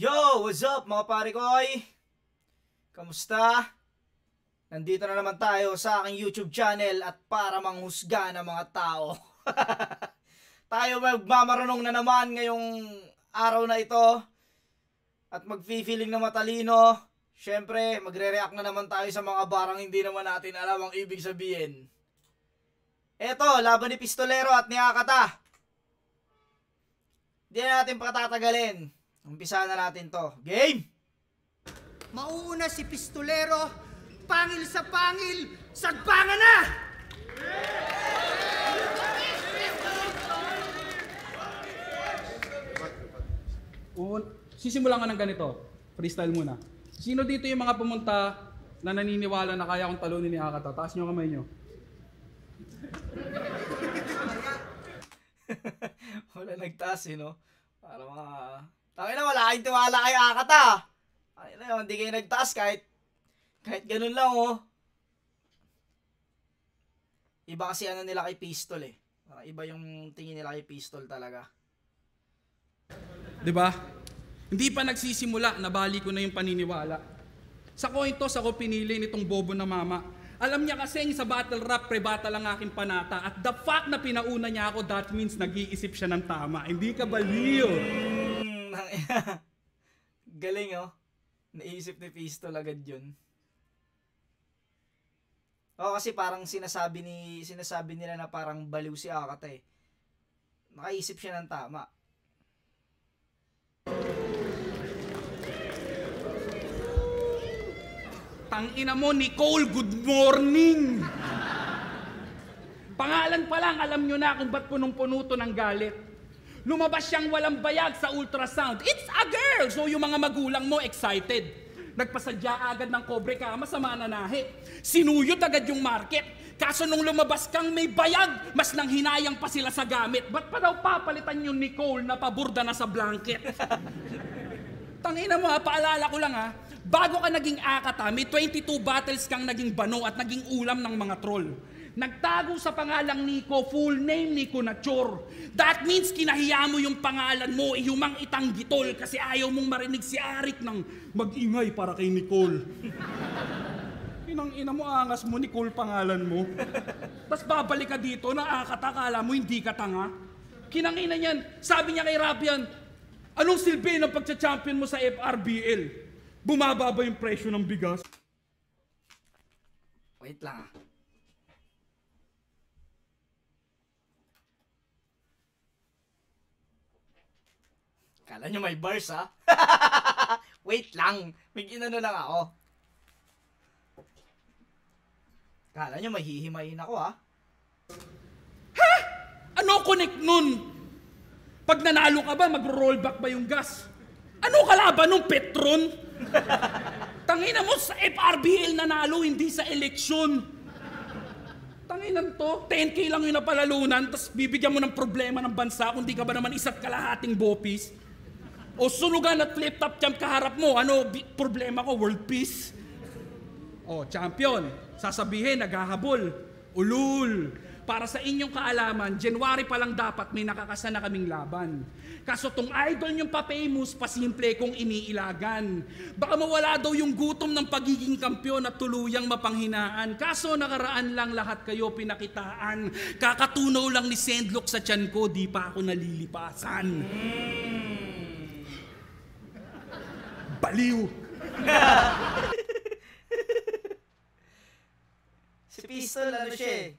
Yo! What's up mga pare koy? Kamusta? Nandito na naman tayo sa aking YouTube channel at para manghusga ng mga tao. Tayo magmamarunong na naman ngayong araw na ito at magfi-feeling na matalino. Siyempre, magre-react na naman tayo sa mga barang hindi naman natin alam ang ibig sabihin. Eto, laban ni Pistolero at ni Akata. Hindi na natin patatagalin. Umpisa na natin to. Game! Mauuna si Pistolero, pangil sa pangil, sagpangan na! Sisimulan ka ng ganito. Freestyle muna. Sino dito yung mga pumunta na naniniwala na kaya kong talunin ni Akata? Taas nyo kamay nyo. Wala nagtaas no? Para mga... Tangin na, wala kayong tiwala kay Akata. Tangin na, hindi kayo nagtaas kahit ganun lang Iba kasi ano nila kay Pistol Iba yung tingin nila kay Pistol talaga. 'Di ba? Hindi pa nagsisimula, nabali ko na yung paniniwala. Sa coin toss ako pinili nitong bobo na mama. Alam niya kasi sa battle rap, pre-battle ang aking panata. At the fact na pinauna niya ako, that means nag-iisip siya ng tama. Hindi ka baliw. Galing Naisip ni Pistol agad yun. Kasi parang sinasabi nila na parang baliw si Akata Nakaisip siya ng tama. Tangina mo, Nicole, good morning! Pangalan pa lang, alam nyo na kung ba't punong-puno to ng galit. Lumabas siyang walang bayag sa ultrasound. It's a girl! So yung mga magulang mo excited. Nagpasadya agad ng kobre ka, masama na nahi. Sinuyod agad yung market. Kaso nung lumabas kang may bayag, mas nang hinayang pa sila sa gamit. Ba't pa daw papalitan yung Nicole na paburda na sa blanket? Tangina mo paalala ko lang bago ka naging Akata, may 22 battles kang naging bano at naging ulam ng mga troll. Nagtago sa pangalang Nico, full name Nico Nachor. That means kinahiya mo yung pangalan mo, iyumang itanggitol kasi ayaw mong marinig si Arik ng mag-ingay para kay Nicole. Inang-ina mo, angas mo, Nicole pangalan mo. Tapos babalik ka dito na Akata, kala mo hindi ka tanga. Kinangina niyan, sabi niya kay Rapian, anong silbi ng pagcha-champion mo sa FRBL? Bumaba ba yung presyo ng bigas? Wait lang Kala nyo may bars Wait lang. May ginano lang ako. Kala nyo may hihimayin ako Ha? Ano connect nun? Pag nanalo ka ba, mag-rollback ba yung gas? Ano kalaban nung Petron? Tangina mo, sa FRBL nanalo, hindi sa eleksyon. Tanginan to, 10K lang yung napalalunan, tapos bibigyan mo ng problema ng bansa kung di ka ba naman isa't kalahating bopis. O sunugan at flip-top champ kaharap mo, problema ko, world peace. O, champion, sasabihin, naghahabol, ulul. Para sa inyong kaalaman, January pa lang dapat may nakakasa na kaming laban. Kaso tong idol nyong pa-famous, pasimple kong iniilagan. Baka mawala daw yung gutom ng pagiging kampyon at tuluyang mapanghinaan. Kaso nakaraan lang lahat kayo pinakitaan. Kakatunaw lang ni Sendlock sa tiyan ko, di pa ako nalilipasan. Baliw! Si Pistol, siya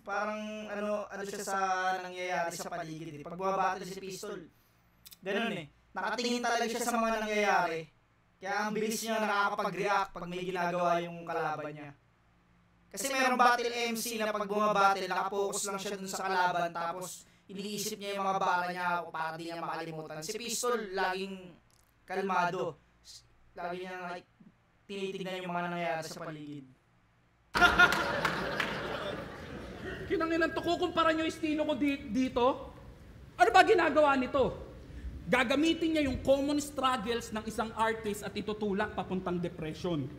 parang ano siya sa nangyayari sa paligid. Pag bumabattle si Pistol, ganun nakatingin talaga siya sa mga nangyayari. Kaya ang bilis niya nakakapag-react pag may ginagawa yung kalaban niya. Kasi mayroong battle MC na pag bumabattle, nakapokus lang siya dun sa kalaban, tapos iniisip niya yung mga bala niya para di niya makalimutan. Si Pistol, laging kalmado. Lagi niya tinitignan yung mga nangyayari sa paligid. Kinanginan to, kukumpara nyo estilo ko dito? Ano ba ginagawa nito? Gagamitin niya yung common struggles ng isang artist at itutulak papuntang depression.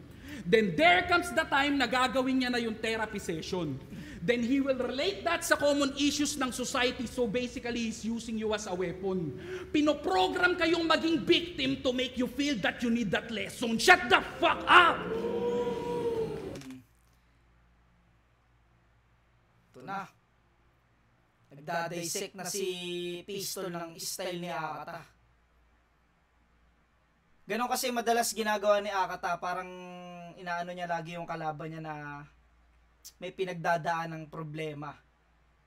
Then there comes the time na gagawin niya na yung therapy session. then he will relate that sa common issues ng society. So basically, he's using you as a weapon. Pinoprogram kayong maging victim to make you feel that you need that lesson. Shut the fuck up! Ito na. Nagdadisect na si Pistol ng style ni Akata. Ganon kasi madalas ginagawa ni Akata, parang inaano niya lagi yung kalaban niya na may pinagdadaan ng problema.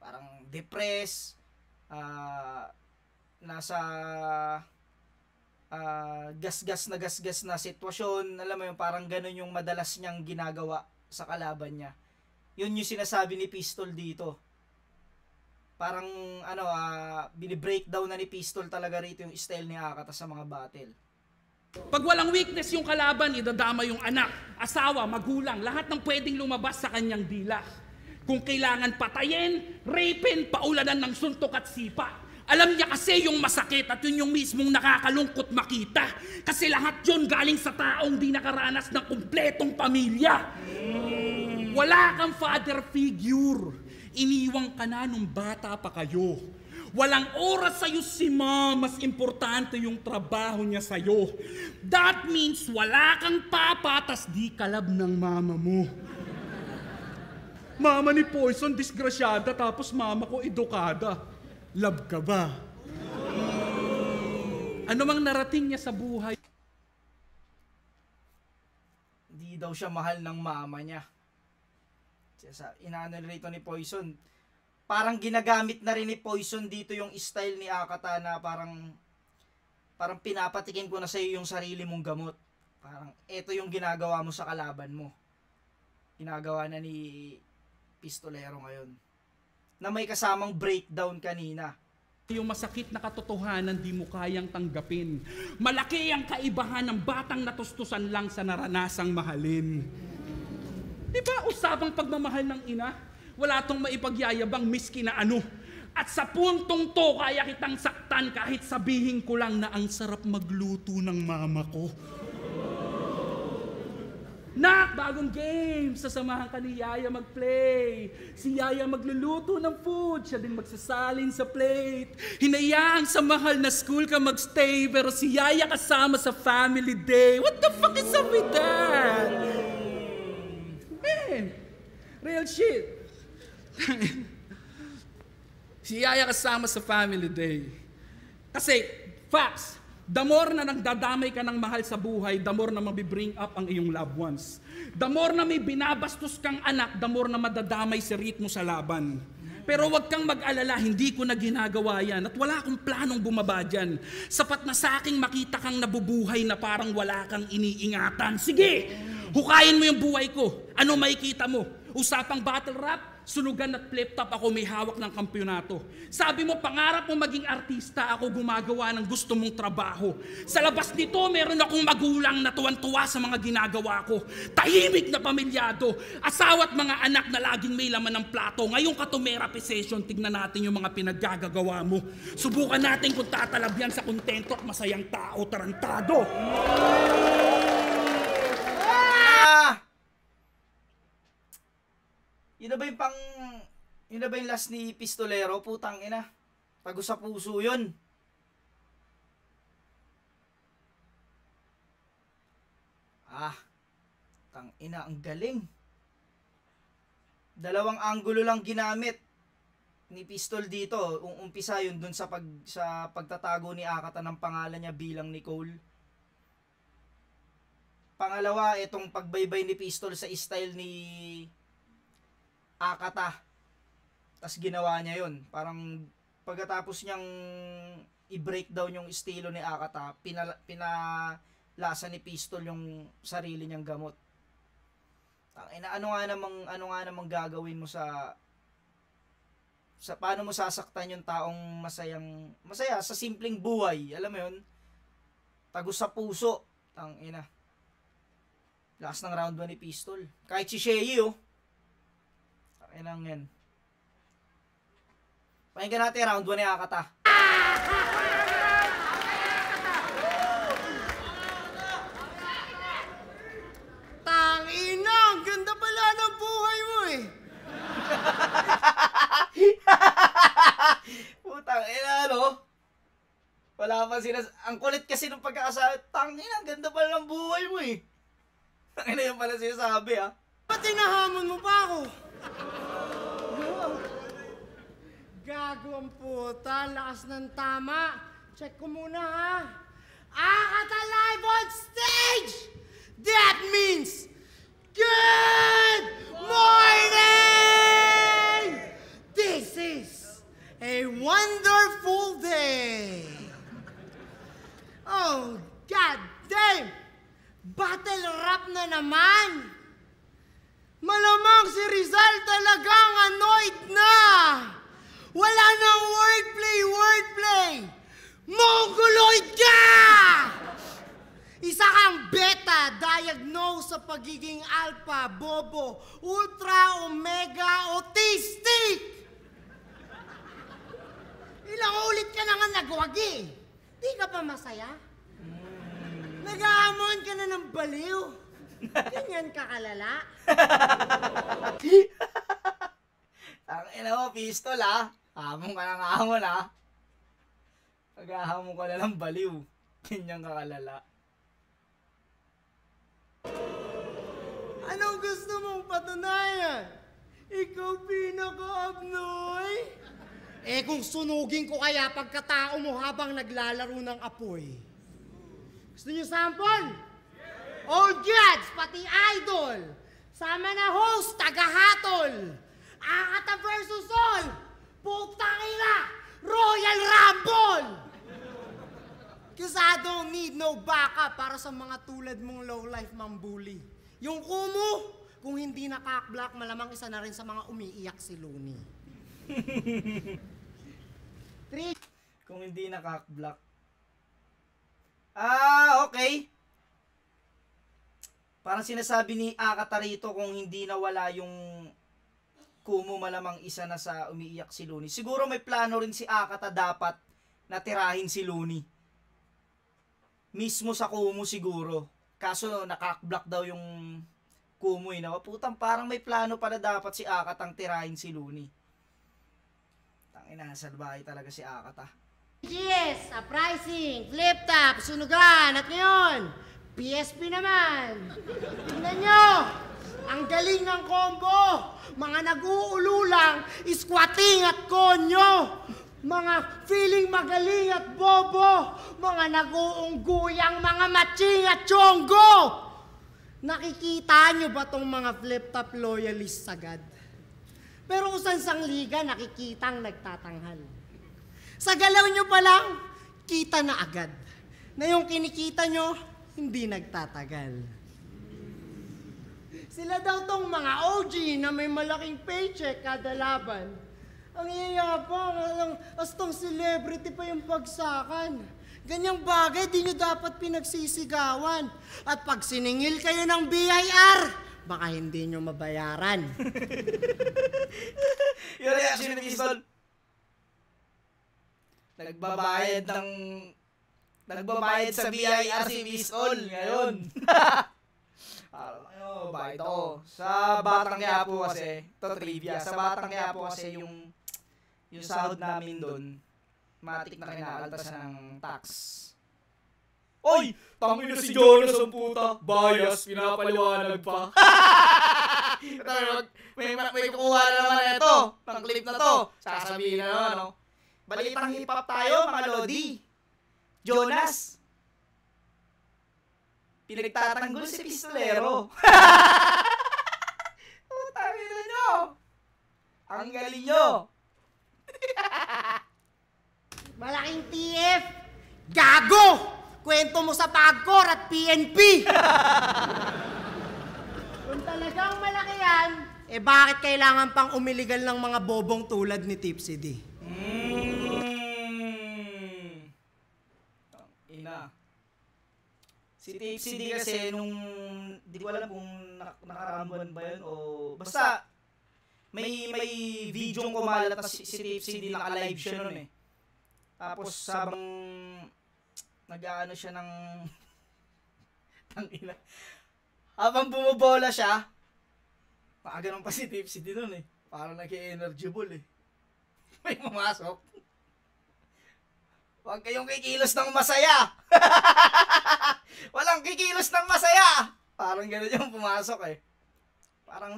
Parang depressed, nasa gasgas na sitwasyon. Alam mo yung parang ganon yung madalas niyang ginagawa sa kalaban niya. Yun yung sinasabi ni Pistol dito. Parang bini-breakdown na ni Pistol talaga rito yung style ni Akata sa mga battle. Pag walang weakness yung kalaban, idadama yung anak, asawa, magulang, lahat ng pwedeng lumabas sa kanyang dila. Kung kailangan patayin, rapin, paulanan ng suntok at sipa. Alam niya kasi yung masakit at yun yung mismong nakakalungkot makita. Kasi lahat yun galing sa taong di nakaranas ng kumpletong pamilya. Wala kang father figure. Iniwang ka na nung bata pa kayo. Walang oras sa'yo si mom, mas importante yung trabaho niya sa'yo. That means wala kang papa, tas di kalab ng mama mo. Mama ni Poison, disgrasyada, tapos mama ko edukada. Love ka ba? Ano mang narating niya sa buhay? Hindi daw siya mahal ng mama niya. Inaano rito ni Poison, parang ginagamit na rin ni Poison dito yung style ni Akata na parang pinapatikin ko na sa iyo yung sarili mong gamot. Parang eto yung ginagawa mo sa kalaban mo. Ginagawa na ni Pistolero ngayon. Na may kasamang breakdown kanina. Yung masakit na katotohanan di mo kayang tanggapin. Malaki ang kaibahan ng batang natustusan lang sa naranasang mahalin. Diba usapang pagmamahal ng ina? Wala tong maipagyayabang miski na ano. At sa puntong to, kaya kitang saktan kahit sabihin ko lang na ang sarap magluto ng mama ko. Nak, bagong game! Sasamahan ka ni Yaya mag-play. Si Yaya magluluto ng food, siya din magsasalin sa plate. Hinayaan sa mahal na school ka magstay, pero si Yaya kasama sa family day. What the fuck is up with that? Man, real shit. Si Yaya kasama sa family day. Kasi, facts, the more na nagdadamay ka ng mahal sa buhay, the more na mabibring up ang iyong loved ones. The more na may binabastos kang anak, the more na madadamay si ritmo sa laban. Pero wag kang mag-alala, hindi ko na ginagawa yan at wala akong planong bumaba dyan. Sapat na sa aking makita kang nabubuhay na parang wala kang iniingatan. Sige, hukayin mo yung buhay ko. Ano makikita mo? Usapang battle rap? Sunugan at flip-top, ako may hawak ng kampyonato. Sabi mo, pangarap mo maging artista, ako gumagawa ng gusto mong trabaho. Sa labas nito, meron akong magulang na tuwan-tuwa sa mga ginagawa ko. Tahimik na pamilyado, asawa at mga anak na laging may laman ng plato. Ngayong ka-therapy session, tignan natin yung mga pinaggagawa mo. Subukan natin kung tatalab yan sa kontento at masayang tao, tarantado. Yun na ba yung last ni Pistolero? Putang ina. Tago sa puso yun. Tang ina, ang galing. Dalawang anggulo lang ginamit ni Pistol dito. Umpisa yun dun sa pagtatago ni Akata ng pangalan niya bilang Nicole. Pangalawa, itong pagbaybay ni Pistol sa style ni Akata. Tas ginawa niya yun. Parang pagkatapos niyang i-breakdown yung estilo ni Akata, pinalasa ni Pistol yung sarili niyang gamot. Ano nga namang gagawin mo sa paano mo sasaktan yung taong masaya sa simpleng buhay. Alam mo yun? Tagos sa puso. Tangina. Last ng round 1 ni Pistol. Kahit si Shea, Inang yan. Pakinggan natin round 1 ni Akata. Tangina, ang ganda pala ng buhay mo eh. ang kulit kasi nung pagkakasabi, tangina, ang ganda pala ng buhay mo eh. Tangina yung pala sinasabi ah. Ba't hinahamon mo pa ako? Gago ang puta, lakas ng tama. Check ko muna ha. Akata live on stage! That means good morning! This is a wonderful day. Oh, god damn! Battle rap na naman! Malamang si Rizal talagang annoyed na! Wala nang wordplay! Mongoloid ka! Isa kang beta, diagnosed sa pagiging alpha, bobo, ultra, omega, autistic! Ilang ulit ka na nga nagwagi. Di ka pa masaya? Nag-aamon ka na ng baliw. Ganyan ka kalala. Ang ina mo, pistol ah. Hamon ka ng hamon ah. Pag-ahamon ka na ng baliw. Ganyan ka kalala. Anong gusto mong patunayan? Ikaw pinaka-abnoy? Eh kung sunugin ko kaya pagkatao mo habang naglalaro ng apoy. Gusto niyo sample? Old Gads, pati idol. Sama na host, tagahatol. Akata versus all. Putang ina, Royal Rumble! Cause I don't need no backup para sa mga tulad mong low-life mambuli. Yung kumu, kung hindi nakakblock, malamang isa na rin sa mga umiiyak si Looney. Kung hindi nakakblock. Ah, okay. Parang sinasabi ni Akata rito kung hindi nawala yung kumu, malamang isa na sa umiiyak si Looney. Siguro may plano rin si Akata dapat na tirahin si Looney. Mismo sa kumu siguro. Kaso nakakblock daw yung kumu eh. Napaputang parang may plano pala dapat si Akatang tirahin si Looney. Tangina, salbahay talaga si Akata. Yes, uprising, flip top, sunugan, at ngayon, PSP naman. Tingnan nyo, ang galing ng combo. Mga nag-uululang, squatting at konyo. Mga feeling magaling at bobo. Mga nag-uungguyang mga matching at chonggo. Nakikita nyo ba tong mga flip-top loyalists agad? Pero kung sang liga, nakikitang nagtatanghal. Sa galaw nyo pa lang, kita na agad. Na yung kinikita nyo, hindi nagtatagal. Sila daw tong mga OG na may malaking paycheck kada laban. Ang iyayabang, astong celebrity pa yung pagsakan. Ganyang bagay, di nyo dapat pinagsisigawan. At pag siningil kayo ng BIR, baka hindi nyo mabayaran. Yung reaction ni Pistol. Nagbabayad sa BIR si Pistol ngayon. Bayad ako. Sa Batang Quiapo kasi, to trivia, sa Batang Quiapo kasi yung sahod namin doon, matik na kinakaltas ng tax. Oy! Tangin na si Jonas ang puta. Bias, pinapaliwanag pa. may kukuha na naman ito. Pang clip na to. Sasabihin na naman, no? Balitang hip-hop tayo, mga Lodi. Jonas. Pinagtatanggol si Pistolero. Tangin na nyo. Ang galing nyo. Malaking TF, gago! Kwento mo sa Pagcor at PNP! Kung talagang malaki yan, eh bakit kailangan pang umiligal ng mga bobong tulad ni Tipsy D? Ina. Si Tipsy D kasi nung, di ko alam kung nakararambuan ba yun o basta may video kumalat na si Tipsy D, naka-live siya nun eh. Tapos sabang nag-aano siya ng tangina. Habang bumubola siya, nakaganon pa si Tipsy D nun eh. Parang nag-energy ball eh. May pumasok. Huwag kayong kikilos ng masaya. Walang kikilos ng masaya. Parang gano'n yung pumasok eh. Parang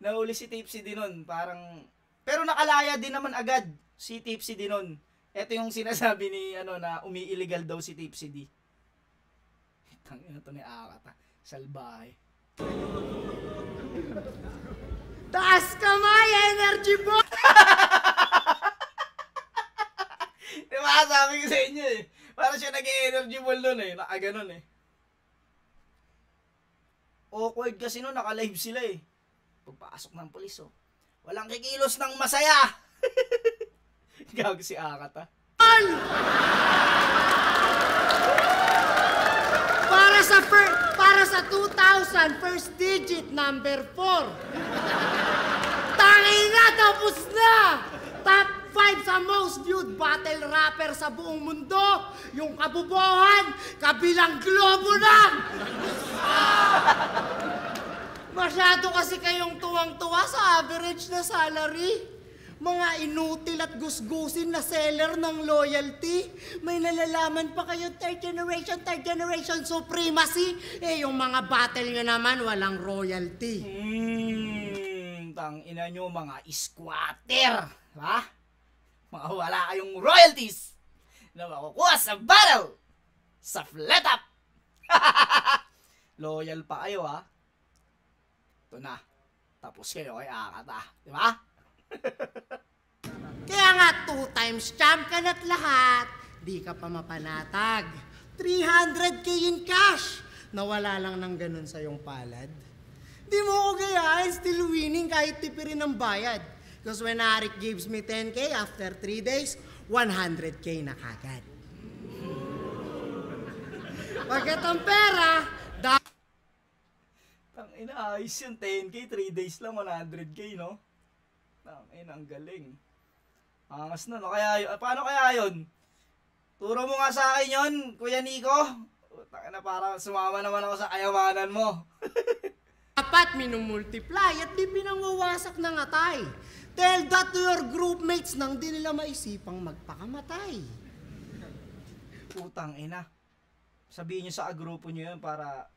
nahuli si Tipsy Dinon. Parang, pero nakalaya din naman agad si Tipsy Dinon. Ito yung sinasabi ni, na umi-illegal daw si Tipsy D. Tangina to ni Akata. Salbahe. Taas kamay, energy ball! Diba, sabi ko sa inyo eh. Parang siya nag-energy ball nun eh. Nakaganon eh. Awkward kasi nun, naka-live sila eh. Pagpasok ng pulis oh. Walang kikilos ng masaya. Gago si Akata. Para sa 2000, first digit, number 4. Tangin na, tapos na! Top 5 sa most viewed battle rapper sa buong mundo. Yung kabubuhan, kabilang globo na! Masyado kasi kayong tuwang-tuwa sa average na salary. Mga inutil at gusgusin na seller ng loyalty. May nalalaman pa kayo third generation supremacy. Eh, yung mga battle nyo naman, walang royalty. Tangina nyo mga squatter. Ha? Mga wala kayong royalties na makukuha sa battle. Sa flat up. Loyal pa kayo ha. Ito na. Tapos kayo kay Akata. Diba? Kaya nga, 2 times champ ka na't lahat, di ka pa mapanatag. 300k in cash, nawala lang ng ganun sa iyong palad. Di mo ko gayahin, still winning kahit tipirin ng bayad. Because when Arik gives me 10k, after 3 days, 100k na kagad. Pagkat ang pera, Tangina, ayos yung 10k, 3 days lang, 100k, no? Tangina, ang galing. Angas na, no? Kaya, paano kaya yun? Turo mo nga sa akin yun, Kuya Nico. Tangina, para sumama naman ako sa kayamanan mo. dapat minumultiply at di pinangwawasak ng atay. Tell that to your group mates nang di nila maisipang magpakamatay. Putang ina. Sabihin nyo sa agrupo nyo yun para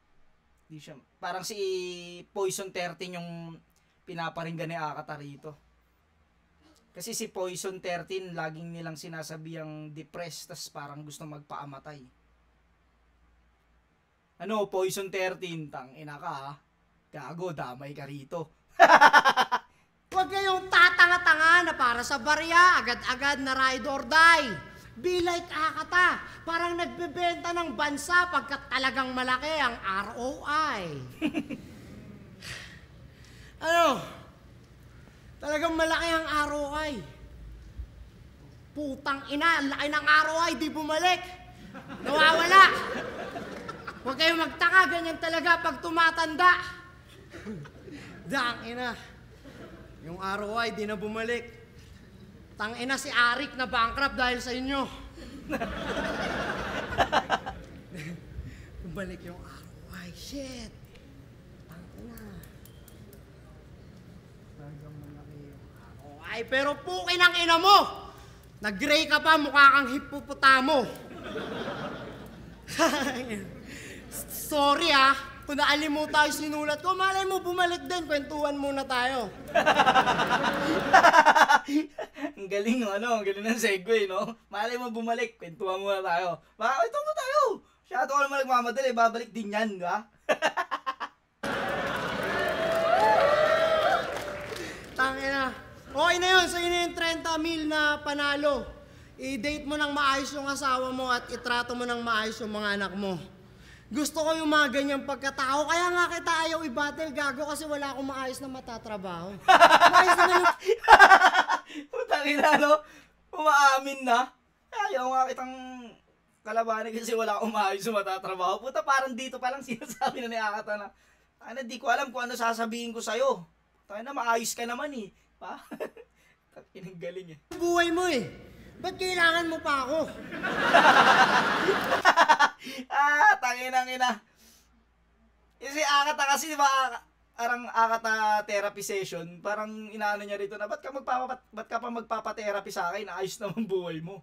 di siya, parang si Poison 13 yung pinaparinggan ni Akata rito. Kasi si Poison 13 laging nilang sinasabi ang depressed tas parang gusto magpaamatay. Ano, Poison 13, tang ina ka ha. Gago, damay ka rito. Huwag kayong tatanga-tanga na para sa barya, agad-agad na ride or die. Be like Akata, parang nagbebenta ng bansa pagkat talagang malaki ang ROI. Ano? Talagang malaki ang ROI. Putang ina, ang laki ng ROI, di bumalik. Nawawala. Huwag kayong magtaka, ganyan talaga pag tumatanda. Dang ina. Yung ROI, di na bumalik. Tang ina si Arik na bankrupt dahil sa inyo. Bumalik yung ROI. Shit. Tang ina. Talagang malaki yung ROI. Pero pukin ang ina mo. Nag-gray ka pa, mukha kang hipopotamo. Sorry ah. Kung naalimutan tayo sinulat ko, malay mo bumalik din. Kwentuhan muna tayo. Ang galing ano, ang galing ng segue, no? Malay mo bumalik, kwentuhan muna tayo. Ito mo tayo. Masyado ka naman nagmamadali, babalik din yan, di ba? Tangina. Okay na yun, sa'yo na yung 30 mil na panalo. I-date mo ng maayos yung asawa mo at itrato mo ng maayos yung mga anak mo. Gusto ko yung mga ganyang pagkatao, kaya nga kita ayaw i-battle, gago, kasi wala akong maayos na matatrabaho. Maayos naman yung... Putang ina, no? Umaamin na. Ayaw nga kitang kalabanin kasi wala akong maayos na matatrabaho. Puta, parang dito palang sinasabi na ni Akata na, ano, di ko alam kung ano sasabihin ko sa'yo. Tayo na, maayos ka naman eh. Pa? Takinang galing eh. Buhay mo eh. Ba't kailangan mo pa ako? Tanginang ina. Kasi Akata kasi, di ba, parang akata therapy session, parang inaano niya rito na, ba't ka pa magpapa-therapy sa akin? Ayos naman buhay mo.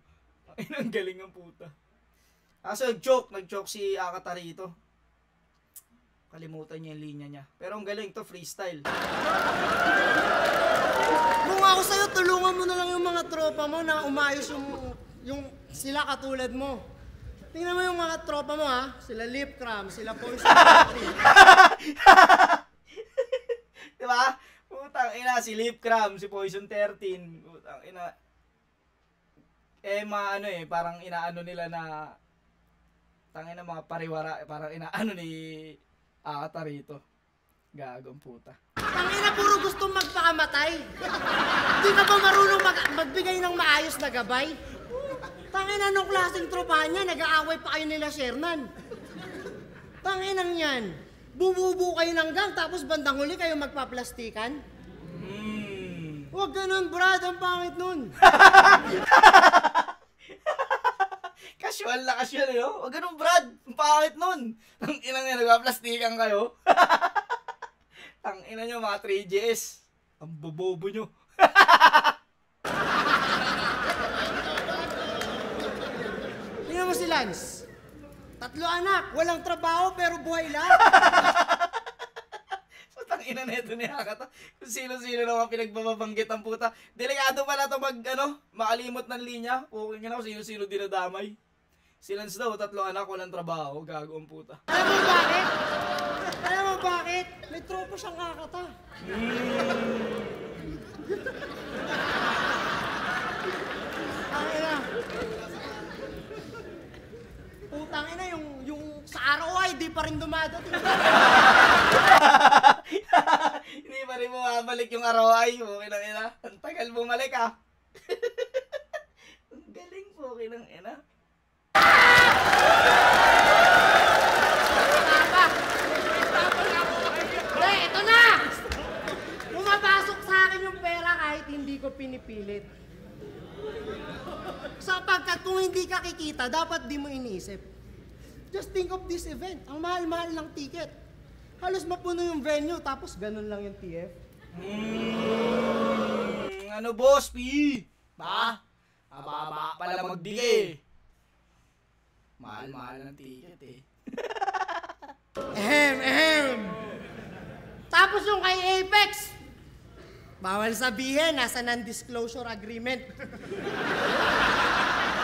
Ay, ang galing ng puta. So, nag-joke si Akata rito. Kalimutan niya yung linya niya. Pero ang galing to, freestyle. Kung ako sa'yo, tulungan mo na lang yung mga tropa mo na umayos yung sila katulad mo. Tingnan mo yung mga tropa mo ha, sila Lip Cram, sila Poison. Diba? Putang ina, si Lip Cram, si Poison 13. Putang ina. Parang inaano nila na tangin na mga pariwara, parang inaano ni Akata rito. Gagong puta. Tangina, puro gusto magpakamatay. Di ka ba marunong magbigay ng maayos na gabay? Tangina, nung klaseng tropahan niya, nag-aaway pa kayo nila Shernan. Tanginang yan. Bububu kayo ng gang, tapos bandang huli kayo magpaplastikan? Huwag ganun, Brad. Ang pangit nun. Casual na casual, yo. Huwag ganun, Brad. Ang pangit nun. Ang inang nyo, nagpaplastikan kayo. Ang ina nyo, mga 3GS. Ang bobobo nyo. Tingnan mo si Lance. 3 anak, walang trabaho pero buhay lang. Putang ina na ito ni Akata. Kung sino-sino naman pinagbabanggit ang puta. Delikado pala ito makalimot ng linya. Okay na kung sino-sino dinadamay. Si Lance daw, 3 anak, walang trabaho. Gago ang puta. Alam mo bakit? Alam mo bakit? May tropa siyang Akata. Putang ina, yung sa ROI, di pa rin dumadating. Hindi pa rin bumabalik yung ROI. Okay lang ina. Ang tagal bumalik ah. Ang galing po, okay lang ina. Ito na! Pumapasok sa akin yung pera kahit hindi ko pinipilit. Sapagkat kung hindi ka kikita, dapat di mo iniisip. Just think of this event. Ang mahal-mahal ng ticket. Halos mapuno yung venue, tapos ganun lang yung TF. Ano boss, P? Ba? Ababa pala magbigay. Mahal-mahal ng ticket eh. Tapos yung kay Apex, bawal sabihin, nasa non-disclosure agreement.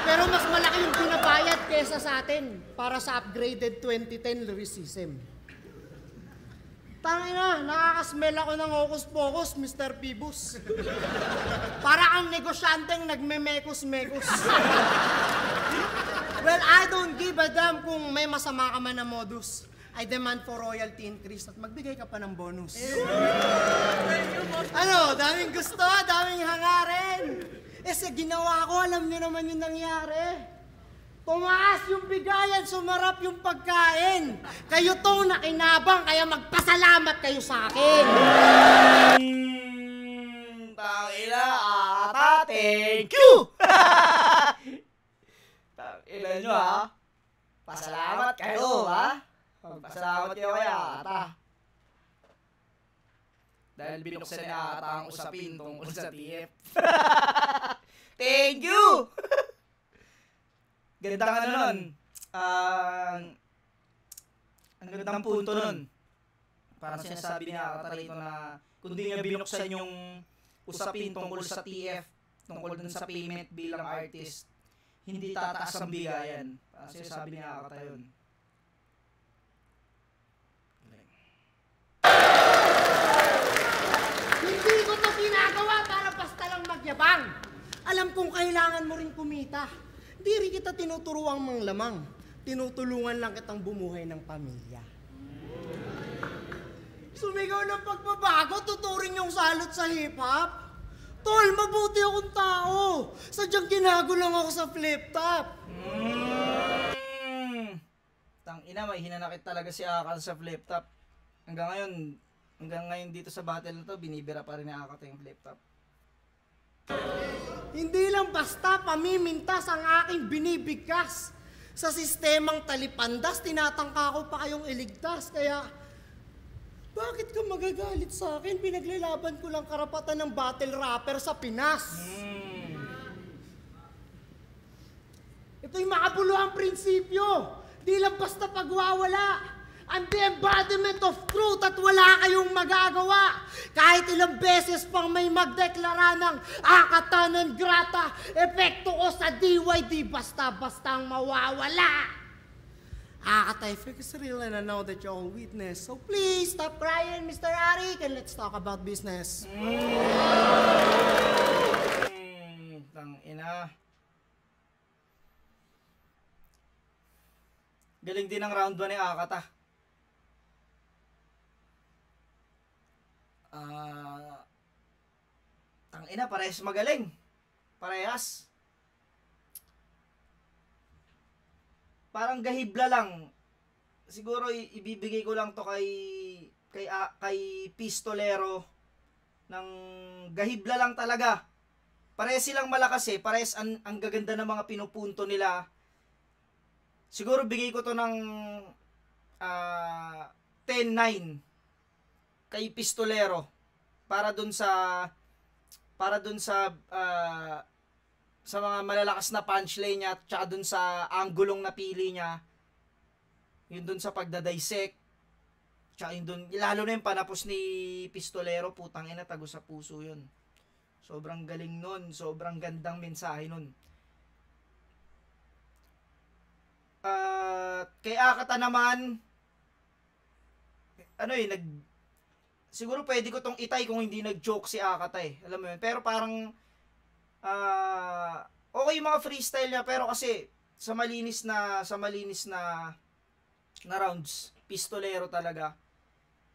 Pero mas malaki yung binabayad kesa sa atin para sa upgraded 2010 lyricism. Tangina, nakakasmell ako ng hocus-pocus, Mr. Pibus. Para kang negosyanteng nagme-mekos-mekos. Well, I don't give a damn kung may masama ka man na modus. I demand for royalty increase at magbigay ka pa ng bonus. Ano, daming gusto, daming hangarin. Sa ginawa ko, alam niyo naman yung nangyari. Tumaas yung bigayan, sumarap yung pagkain. Kayo tong nakinabang, kaya magpasalamat kayo sa akin. Tangina, Ata, thank you! Tangina nyo ha. Pasalamat kayo ha. Pasalamat kayo kay Ata. Dahil binuksan ni Ata ang usapin tungkol sa TF. Thank you! Gandang ano nun. Ang gandang punto nun. Parang sinasabi niya Akata rito na kung di niya binuksan yung usapin tungkol sa TF, tungkol dun sa payment bilang artist, hindi tataas ang bigayan. Parang sinasabi niya Akata yun. Hindi ko to ginagawa para basta lang magyabang. Alam kong kailangan mo rin kumita. Di rin kita tinuturuang manglamang. Tinutulungan lang kitang bumuhay ng pamilya. Sumigaw ng pagbabago, tuturing yung salot sa hip-hop. Tol, mabuti akong tao. Sadyang ginago lang ako sa flip-top. Tangina, may hinanakit talaga si Akata sa flip-top. Hanggang ngayon dito sa battle na to, binibira pa rin ni Akata yung flip-top. Hindi lang basta pamimintas ang aking binibigkas. Sa sistemang talipandas, tinatangka ko pa kayong iligtas. Kaya, Bakit ka magagalit sa akin? Pinaglalaban ko lang karapatan ng battle rapper sa Pinas. Ito'y makabuluhang prinsipyo. Di lang basta pagwawala. I'm the embodiment of truth at wala kayong magagawa. Kahit ilang beses pang may magdeklara ng akata non grata, epekto ko sa DYD basta-bastang mawawala. Akata effect is real and I know that you're all witness. So please stop crying, Mr. Arik, and let's talk about business. Tangina. Galing din ang round 1 ni Akata. Tangina, parehas magaling. Parehas. Parang gahibla lang. Siguro ibibigay ko lang to kay Pistolero ng gahibla lang talaga. Parehas silang malakas eh. Parehas ang gaganda ng mga pinupunto nila. Siguro bigay ko to ng 10-9 kay Pistolero para dun sa mga malalakas na punchline niya, tsaka dun sa anggulong napili niya, yun dun sa pagdadisect, tsaka yun dun, lalo na yung panapos ni Pistolero, putang ina, tago sa puso yun. Sobrang galing nun, sobrang gandang mensahe nun. Kay Akata naman, siguro pwede ko tong itay kung hindi nag-joke si Akata eh. Alam mo yun. Pero parang okay yung mga freestyle niya, pero kasi sa malinis na rounds, Pistolero talaga.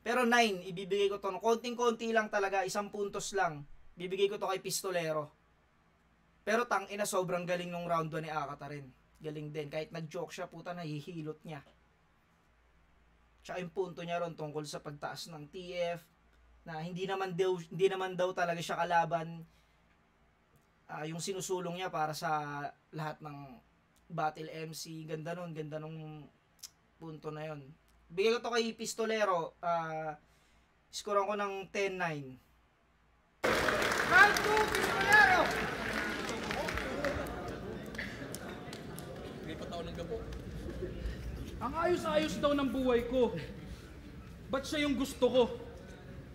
Pero 9, ibibigay ko to. Konting-konti lang talaga, 1 puntos lang. Bibigay ko to kay Pistolero. Pero tangina, sobrang galing nung round 1 ni Akata rin. Galing din. Kahit nag-joke siya, puta, nahihilot niya. Tsaka yung punto niya ron tungkol sa pagtaas ng TF, na hindi naman daw talaga siya kalaban. Yung sinusulong niya para sa lahat ng battle MC, ganda nung punto na yon. Bigay ko to kay Pistolero, scorean ko ng 10-9. Round 2, Pistolero! Lipat ako ng gabo. Ang ayos-ayos daw ng buhay ko. Ba't siya yung gusto ko?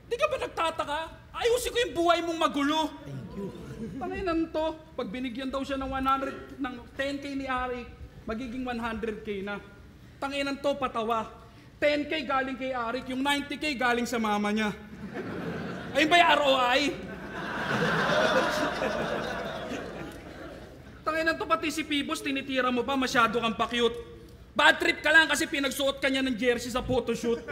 Di ka ba nagtataka? Ayusin ko yung buhay mong magulo. Thank you. Tanginan to, pag binigyan daw siya ng 10k ni Arik, magiging 100k na. Tanginan to, patawa. 10k galing kay Arik, yung 90k galing sa mama niya. Ayun ba yung ROI? Tanginan to, pati si Pibos, tinitira mo pa, masyado kang pa-cute. Bad trip ka lang kasi pinagsuot ka niya ng jersey sa photoshoot.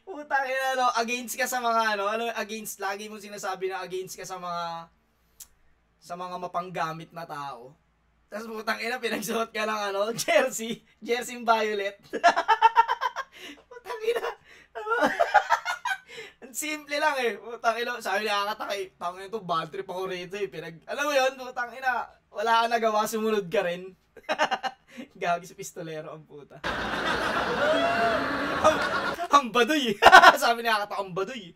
Putang ina, against ka sa mga against, lagi mo sinasabi na against ka sa mga mapanggamit na tao. Tapos putang ina, pinagsuot ka ng jersey violet. Putang ina. Ang simple lang eh. Putang ina, sabi ni Akata kay, tangin ito, bad trip ako rito eh. Alam mo yun, putang ina, wala ka nagawa, sumunod ka rin. Gagi sa Pistolero ang puta. Ang baduy. Sabi ni Akata, ang baduy.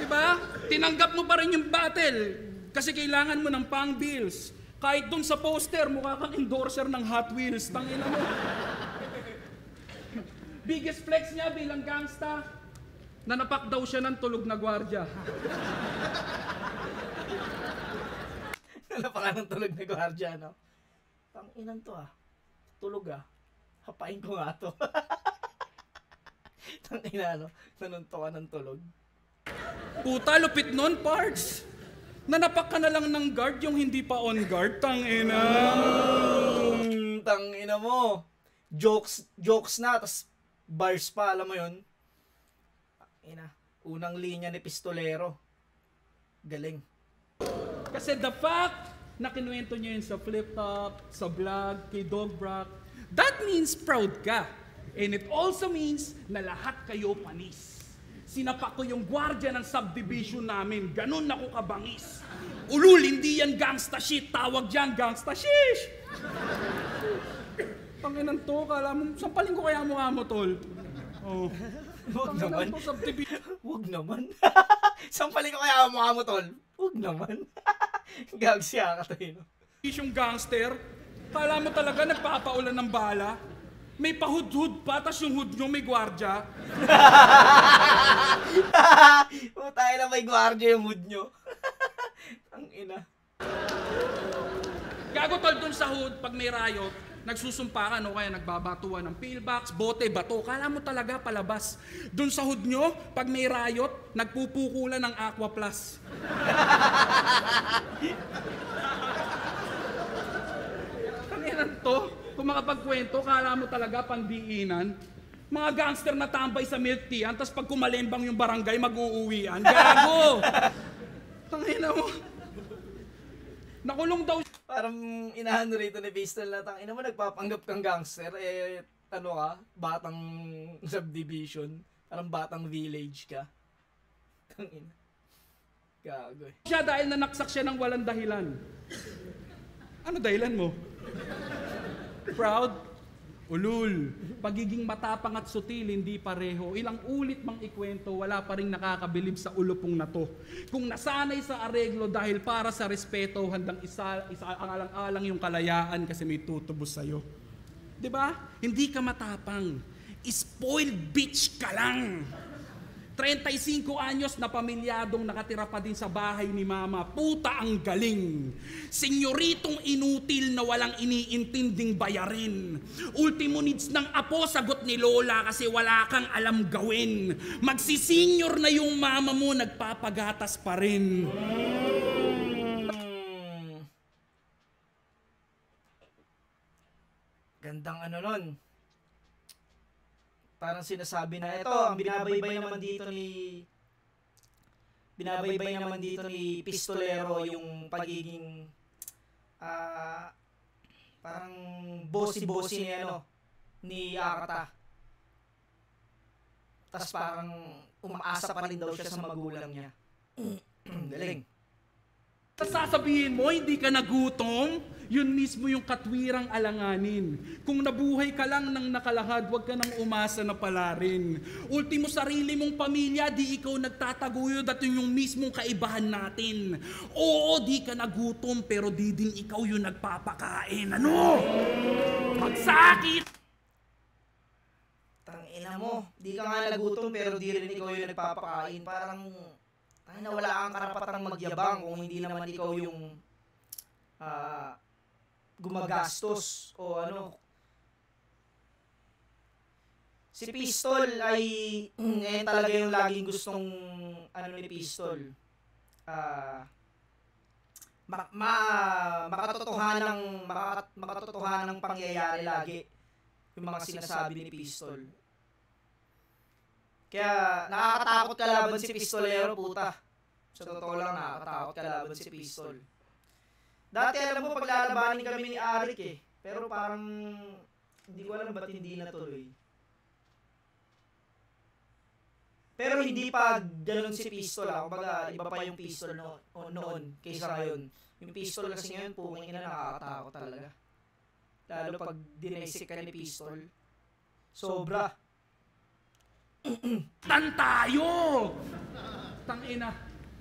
Diba? Tinanggap mo pa rin yung battle. Kasi kailangan mo ng pang bills. Kahit dun sa poster, mukha kang endorser ng Hot Wheels. Tangina mo. Biggest flex niya bilang gangsta, nanapak daw siya ng tulog na gwardya. Napakan ng tulog na gwardya, no? Tanginan to tulog hapain ko nga to. Tangina, nanunto ka ng tulog. Puta, lupit nun, parts. Nanapak ka na lang ng guard yung hindi pa on guard, tangina. Tangina mo. Jokes na, tas bars pa, alam mo yun. Tangina, unang linya ni Pistolero. Galing. Kasi the fact na kinuwento niyo yun sa Flip Top, sa vlog, kay Dog Brock, that means proud ka. And it also means na lahat kayo panis. Sinapak ko yung gwardiya ng subdivision namin. Ganun ako kabangis. Ulul, hindi yan gangsta shit. Tawag dyan gangsta shish. Panginan to, kala mo, sampalin ko kaya mukha mo, tol. Oh. Huwag naman. Subdivision. Huwag naman. Sampalin ko kaya ang mukha mo, tol. Huwag naman. Gag siya ka tayo. Yung gangster, kala mo talaga nagpapaulan ng bala? May pahud-hud pa, tas yung hood nyo may gwardya. Tayo na may gwardiya yung mood nyo. Ang ina. Gago tol dun sa hood, pag may riot, nagsusumpa ka, no? Kaya nagbabatuan ng pillbox, bote, bato. Kala mo talaga palabas. Dun sa hood nyo, pag may riot, nagpupukulan ng Aqua Plus. Tanginan to, kung makapagkwento, kala mo talaga pandiinan. Mga gangster na tambay sa milk teahan, tas pag kumalembang yung barangay, mag-uuwian. Gago! Tangina mo. Nakulong daw. Parang inaano rito ni Pistol na tang ina mo nagpapanggap kang gangster ano ka, batang subdivision, parang batang village ka. Tang ina. Gago. Siya dahil nanaksak siya ng walang dahilan. Ano dahilan mo? Proud? Ulul. Pagiging matapang at sutil, hindi pareho. Ilang ulit mang ikwento, wala pa rin nakakabilib sa ulupong na to. Kung nasanay sa areglo dahil para sa respeto, handang alang-alang yung kalayaan kasi may tutubos sa'yo. Diba? Hindi ka matapang. Spoiled bitch ka lang. 35 anyos na pamilyadong nakatira pa din sa bahay ni mama. Puta ang galing. Senyoritong inutil na walang iniintinding bayarin. Ultimo needs ng apo, sagot ni Lola kasi wala kang alam gawin. Magsisenyor na yung mama mo, nagpapagatas pa rin. Gandang ano nun. Parang sinasabi na ito, ang binabaybay naman dito ni Pistolero yung pagiging parang bossy-bossy ni Akata. Tapos parang umaasa pa rin daw siya sa magulang niya. Galing. Sasabihin mo, hindi ka nagutom? Yun mismo yung katwirang alanganin. Kung nabuhay ka lang ng nakalahad, huwag ka nang umasa na pala rin. Ultimo sarili mong pamilya, di ikaw nagtataguyod at yun yung mismong kaibahan natin. Oo, di ka nagutom, pero di din ikaw yung nagpapakain. Ano? Magsakit! Tangina mo, di ka nga nagutom pero di rin ikaw yung nagpapakain. Parang na wala kang karapatang magyabang kung hindi naman ikaw yung gumagastos o ano. Si Pistol ay ngayon talaga yung laging gustong ni Pistol. Makatotohanan ng pangyayari lagi yung mga sinasabi ni Pistol. Kaya nakakatakot kalaban si Pistolero, puta. Sa totoo lang, nakakatakot kalaban si Pistol. Dati alam mo, paglalabanin kami ni Arik pero parang hindi ko alam ba't hindi natuloy. Pero hindi pa ganoon si Pistol. Kumbaga, iba pa yung Pistol noon kaysa ngayon. Yung Pistol kasi ngayon, puming ina, nakakatakot talaga. Lalo pag dinesik ka ni Pistol. Sobra. Tan tayo! Tangina.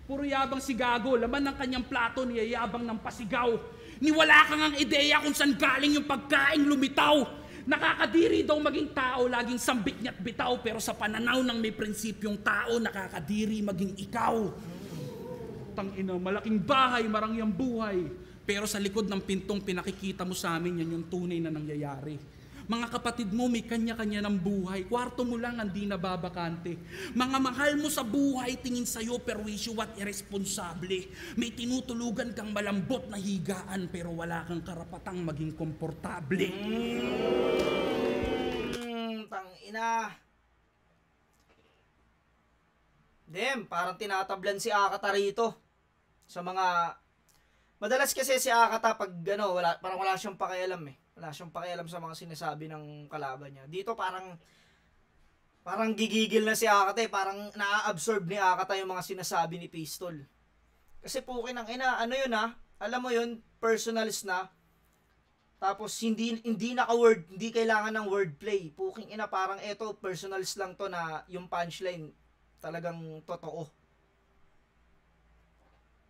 Puro yabang si Gago, laman ng kanyang plato, niyayabang ng pasigaw. Niwala kang ang ideya kung saan galing yung pagkain lumitaw. Nakakadiri daw maging tao, laging sambit niya't bitaw. Pero sa pananaw ng may prinsipyong tao, nakakadiri maging ikaw. Tangina, malaking bahay, marangyang buhay. Pero sa likod ng pintong pinakikita mo sa amin, yan yung tunay na nangyayari. Mga kapatid mo, may kanya-kanya ng buhay. Kwarto mo lang, hindi nababakante. Mga mahal mo sa buhay, tingin sa'yo, perwisyo at irresponsable. May tinutulugan kang malambot na higaan, pero wala kang karapatang maging komportable. Tangina. Parang tinatablan si Akata rito. Sa mga... Madalas kasi si Akata pag parang wala siyang pakialam Wala siyang pakialam sa mga sinasabi ng kalaban niya. Dito parang gigigil na si Akata parang naa-absorb ni Akata yung mga sinasabi ni Pistol. Kasi pukin ang ina, ano yun alam mo yun, personals na. Tapos hindi naka-word, hindi kailangan ng wordplay. Puking ina, parang eto personals lang to na yung punchline talagang totoo.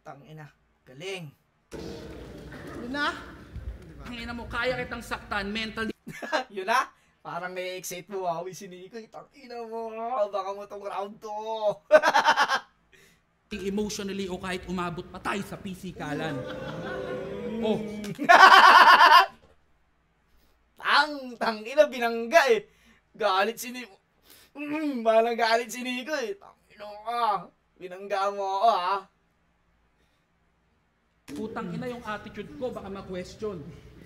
Tangina, galing. Yun na? Ang ina mo, kaya kitang saktan mentally. Yun na? Parang na-excite mo, wow, si Nico. Tangina mo, baka mo tong round to. Emotionally o kahit umabot pa tayo sa pisikalan. Oh, Tangina, binangga eh. Galit si Nico. Balang galit si Nico eh. Tangina ka. Binangga mo ako ha. putang ina yung attitude ko, baka ma-question.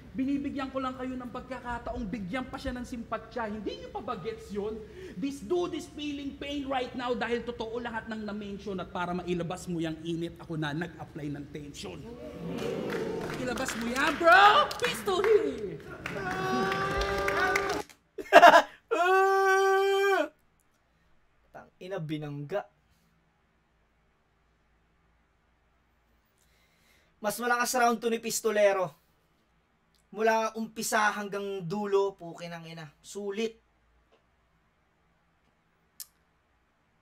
Binibigyan ko lang kayo ng pagkakataong bigyan pa siya ng simpatsya. Hindi niyo pa ba gets yun? This dude is feeling pain right now dahil totoo lahat ng na-mention at para mailabas mo yung init, ako na nag-apply ng tension. Ilabas mo yan, bro! Pistol here! Tangina, binangga. Mas malakas round to ni Pistolero. Mula umpisa hanggang dulo, pukin ang ina. Sulit.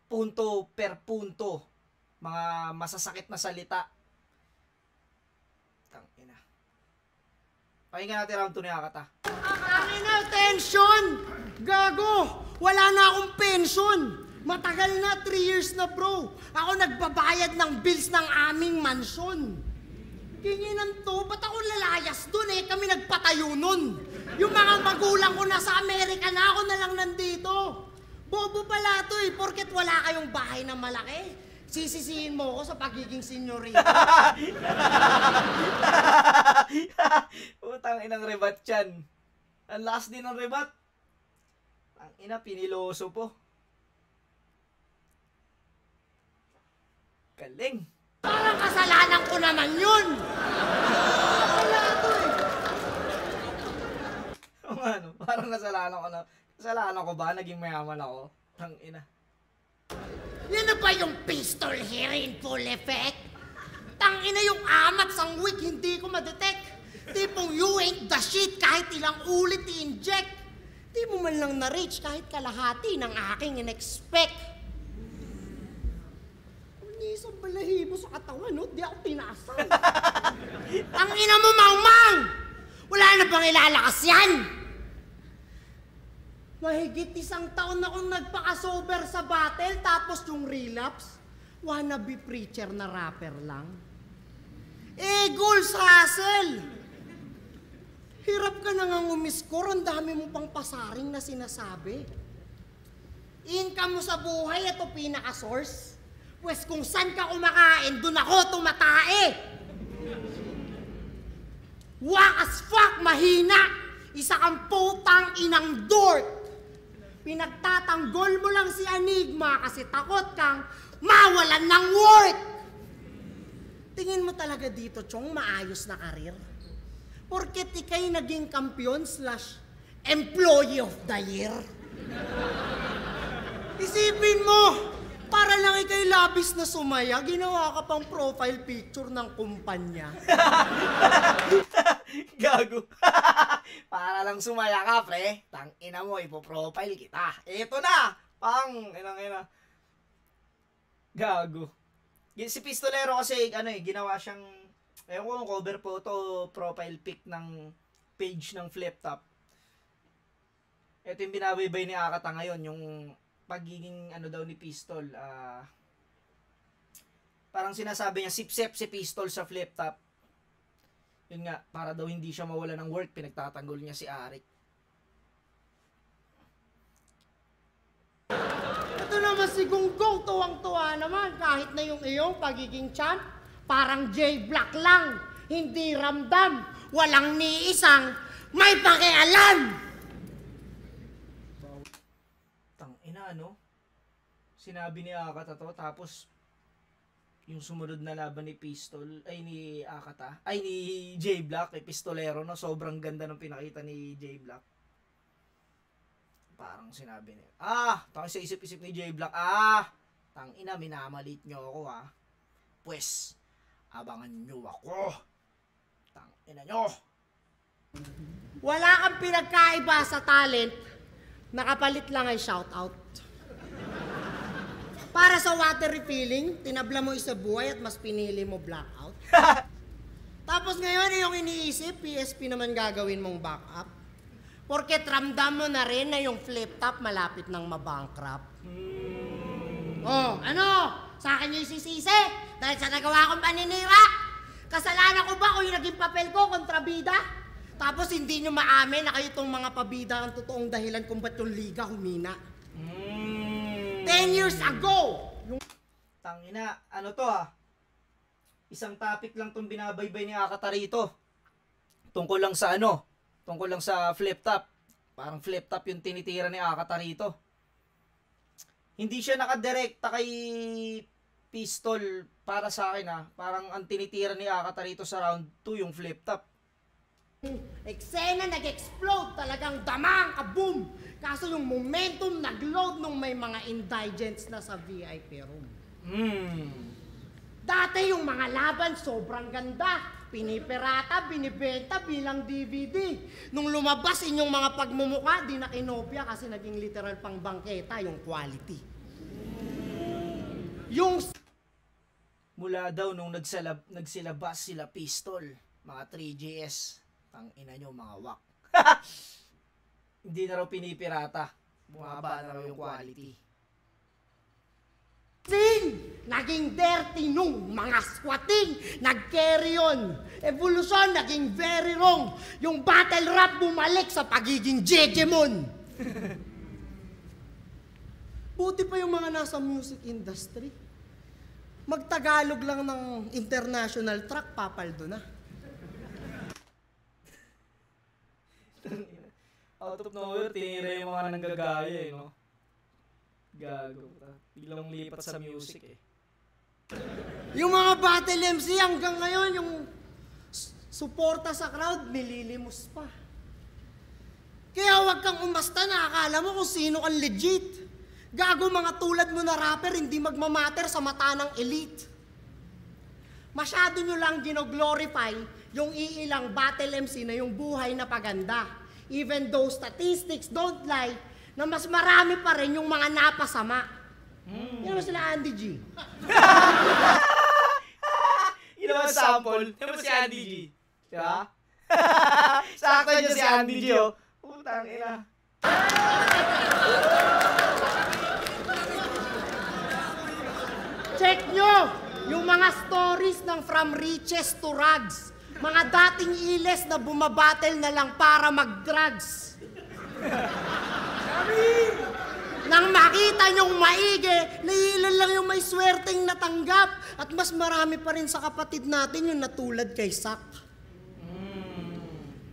Punto per punto. Mga masasakit na salita. Tangina. Pakinggan natin round 2 ni Akata. Tangina, tension! Gago! Wala na akong pension! Matagal na, 3 years na bro. Ako nagbabayad ng bills ng aming mansyon. Kinginan to, ba't ako lalayas dun eh? Kami nagpatayo nun. Yung mga magulang ko nasa Amerika na, ako na lang nandito. Bobo pala to eh, porket wala kayong bahay na malaki. Sisisihin mo ako sa pagiging senyorita. Utang inang rebat yan. Ang last din ng rebat. Ang ina, piniloso po. Galing. Parang kasalanan ko naman yun. Wala to eh. O ano, parang kasalanan ko na. Kasalanan ko ba? Naging mayaman ako. Ang ina. Yan na ba yung pistol here in full effect? Tangina yung amat sang week, hindi ko madetect. Tipong you ain't the shit kahit ilang ulit i-inject. Di mo man lang na-reach kahit kalahati ng aking in-expect. Isang balahibo sa katawan, no? Di ako tinasan. Ang ina mo, Mang-Mang! Wala na bang ilalakas yan? Mahigit 1 taon na akong nagpaka-sober sa battle, tapos yung relapse, wannabe preacher na rapper lang. Goals hustle! Hirap ka na nga umiscore, ang dami mo pang pasaring na sinasabi. Income mo sa buhay, ito pinaka-source. Pwes kung saan ka kumakain, dun ako tumatae. Wak as fuck, mahina. Isa kang putang inang dork. Pinagtatanggol mo lang si Enigma kasi takot kang mawalan ng work. Tingin mo talaga dito, Chong, maayos na karir? Porket ikay naging kampiyon / employee of the year. Isipin mo, para lang ikay labis na sumaya, ginawa ka pang profile picture ng kumpanya. Gago. Para lang sumaya ka, pre. Tangina mo, ipoprofile kita. Ito na. Pang, inang-ina. Gago. Si Pistolero kasi, ginawa siyang, ewan ko, cover photo, profile pic ng page ng Flip Top. Ito yung binabaybay ni Akata ngayon, yung pagiging daw ni Pistol, parang sinasabi niya sip-sip si Pistol sa Flip Top. Yun nga, para daw hindi siya mawala ng work, pinagtatanggol niya si Arik. Ito naman si Gunggong, tuwang-tuwa naman kahit na yung iyong pagiging champ, parang J-Black lang, hindi ramdam, walang ni isang may pakialam. Sinabi ni Akata to, tapos yung sumunod na laban ni Pistol, ay ni Akata, ay ni J-Black, kay Pistolero, no? Sobrang ganda ng pinakita ni J-Black. Parang sinabi niya, tangin sa isip-isip ni J-Black, tangina, minamalit nyo ako, Pues, abangan nyo ako. Tangina nyo. Wala kang pinagkaiba sa talent, nakapalit lang ay shoutout. Para sa water refilling, tinabla mo isa buhay at mas pinili mo blackout. Tapos ngayon, yung iniisip, PSP naman gagawin mong backup. Porket ramdam mo na rin na yung flip top malapit ng mabankrupt. Oh, ano? Sa akin yung sisisi? Dahil sa nagawa kong paninira? Kasalanan ko ba kung yung naging papel ko kontrabida? Tapos hindi nyo maamin na kayo itong mga pabida ang totoong dahilan kung ba't yung liga humina. 10 years ago! Tangina, ano to ha? Isang topic lang tong binabaybay ni Akata rito. Tungkol lang sa ano? Tungkol lang sa flip top. Parang flip top yung tinitira ni Akata rito. Hindi siya nakadirekta kay Pistol para sa akin ha. Parang ang tinitira ni Akata rito sa round 2 yung flip top. Eksena nag-explode, talagang damang, kaboom! Kaso yung momentum nag-load nung may mga indigents na sa VIP room. Dati yung mga laban sobrang ganda. Pinipirata, binibenta bilang DVD. Nung lumabas inyong mga pagmumuka, di na kinopya kasi naging literal pang bangketa yung quality. Yung... Mula daw nung nagsilabas sila Pistol, mga 3GS. Ang ina nyo mga wak. Hindi na raw pinipirata. Bumaba na raw yung quality. Naging dirty nung mga squatting, nag-carry on. Evolution, naging very wrong. Yung battle rap bumalik sa pagiging Jejemon. Buti pa yung mga nasa music industry. Magtagalog lang ng international track, papaldo na. Out of nowhere, tinira yung mga nanggagaya eh, no? Gago. Biglang lipat sa music eh. Yung mga battle MC hanggang ngayon, yung suporta sa crowd, nililimos pa. Kaya wag kang umasta na akala mo kung sino kang legit. Gago mga tulad mo na rapper, hindi magmamatter sa mata ng elite. Masyado nyo lang gino-glorify yung iilang battle MC na yung buhay na paganda. Even though statistics don't lie, na mas marami pa rin yung mga napasama. Yan naman sila Andy G. Yun naman sample. Yan naman si Andy G. Diba? Sakto nyo si Andy G, oh. Putang ina. Check nyo yung mga stories ng From Riches to Rags. Mga dating iles na bumabattle na lang para mag-drugs. Nang makita nyong maigi, nailan lang yung may swerteng natanggap. At mas marami pa rin sa kapatid natin yung natulad kay Sak.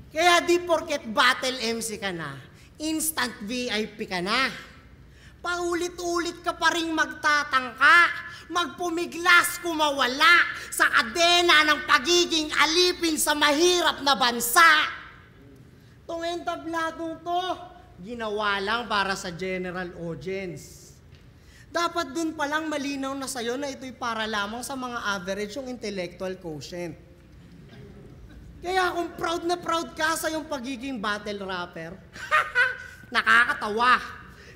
Kaya di porket battle MC ka na, instant VIP ka na. Paulit-ulit ka pa rin magtatangka. Magpumiglas kumawala sa kadena ng pagiging alipin sa mahirap na bansa. Itong entabladong to, ginawa lang para sa general audience. Dapat dun palang malinaw na sa'yo na ito'y para lamang sa mga average yung intellectual quotient. Kaya kung proud na proud ka sa yung pagiging battle rapper, nakakatawa.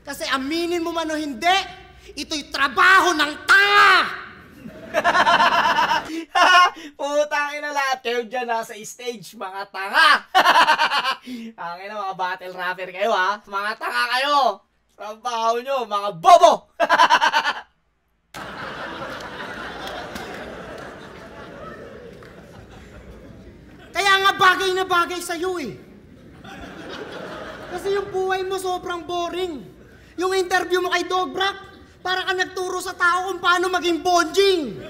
Kasi aminin mo man o hindi, ito'y trabaho ng tanga! Putang ina lahat kayo dyan nasa stage, mga tanga! Ang ina mga battle rapper kayo ha, mga tanga kayo! Trabaho nyo, mga bobo! Kaya nga bagay na bagay sa'yo eh. Kasi yung buhay mo sobrang boring. Yung interview mo kay Dobrak, para ka nagturo sa tao kung paano maging bonjing.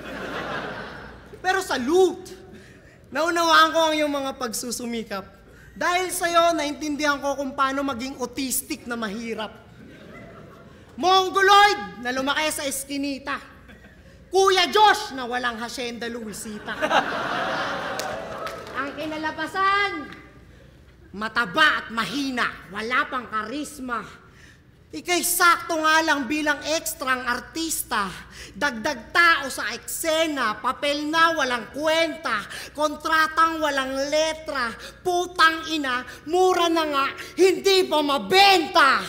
Pero salute! Naunawaan ko ang iyong mga pagsusumikap. Dahil sa'yo, naintindihan ko kung paano maging autistic na mahirap. Mongoloid na lumaki sa eskinita. Kuya Josh na walang Hacienda Luisita. Ang kinalabasan, mataba at mahina, wala pang karisma. Ika'y sakto nga lang bilang ekstrang artista. Dagdag tao sa eksena, papel na walang kwenta, kontratang walang letra, putang ina, mura na nga, hindi pa mabenta.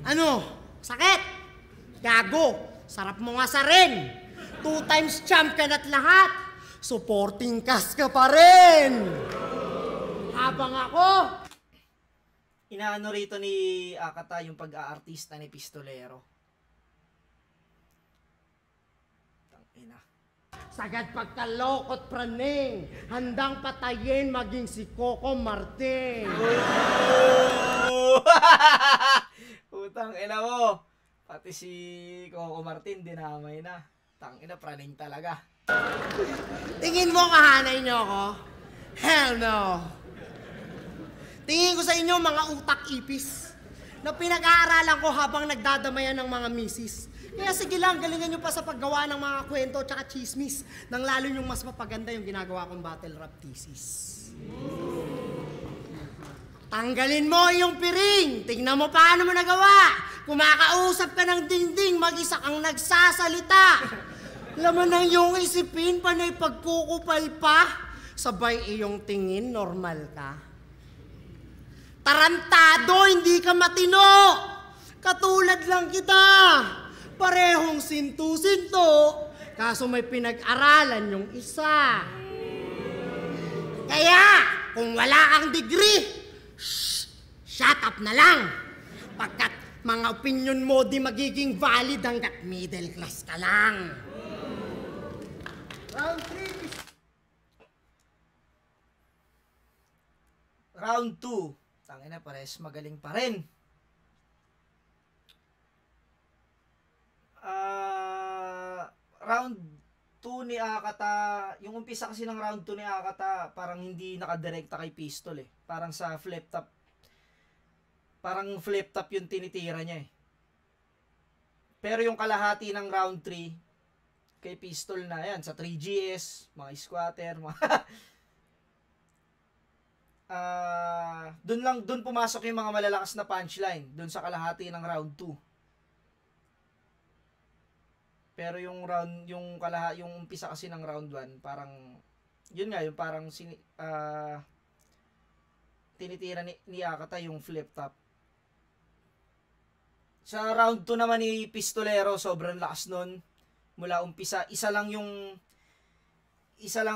Ano? Sakit? Gago, sarap mo nga sa rin. 2 times champion at lahat, supporting cast ka pa rin. Habang ako, Inaano rito ni Akata yung pag-aartista ni Pistolero. Tangina. sagad pagkalokot praning, handang patayin maging si Coco Martin. Utang ina mo. Pati si Coco Martin dinamay na. Tangina, praning talaga. Tingin mo kahanay niyo ako? Hell no! Tingin ko sa inyo mga utak ipis na pinag-aaralan ko habang nagdadamayan ng mga misis. Kaya sige lang, galingan nyo pa sa paggawa ng mga kwento at chismis nang lalo yung mas mapaganda yung ginagawa kong battle rap thesis. Tanggalin mo yung piring! Tingnan mo paano mo nagawa! Kumakausap ka ng dingding, mag-isa kang nagsasalita! Laman ng iyong isipin, panay pagkukupal pa, sabay iyong tingin, normal ka. Tarantado, hindi ka matino! Katulad lang kita! Parehong sintu-sinto, kaso may pinag-aralan yung isa. Kaya, kung wala kang degree, shut up na lang! Pagkat mga opinion mo di magiging valid hanggat middle class ka lang. Round 3. Round 2. Tangina, pares magaling pa rin. Round 2 ni Akata, yung umpisa kasi ng round 2 ni Akata, parang hindi nakadirekta kay Pistol eh. Parang sa flip top. Parang flip top yung tinitira niya eh. Pero yung kalahati ng round 3, kay Pistol na yan, sa 3GS, mga squatter, mga... Doon pumasok yung mga malalakas na punchline, doon sa kalahati ng round 2. Pero yung umpisa kasi ng round 1, parang yun nga, yung parang tinitira ni Akata yung flip top. Sa round 2 naman ni Pistolero, sobrang lakas nun. Mula umpisa, isa lang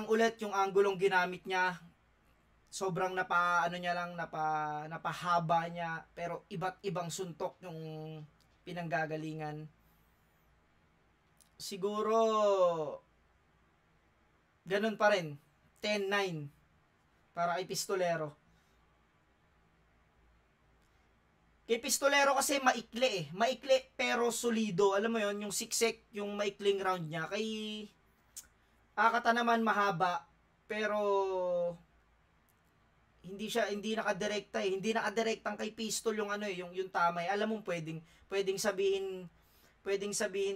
ulit yung anggulong ginamit niya. Sobrang napahaba niya, pero iba't ibang suntok yung pinanggagalingan. Siguro ganun pa rin, 10-9 para kay Pistolero. Kay Pistolero kasi maikli pero solido. Alam mo yon, yung siksik, yung maikling round niya. Kay Akata naman mahaba, pero hindi nakadirekta eh. Hindi nakadirektang kay Pistol yung yung tamay. Alam mo pwedeng sabihin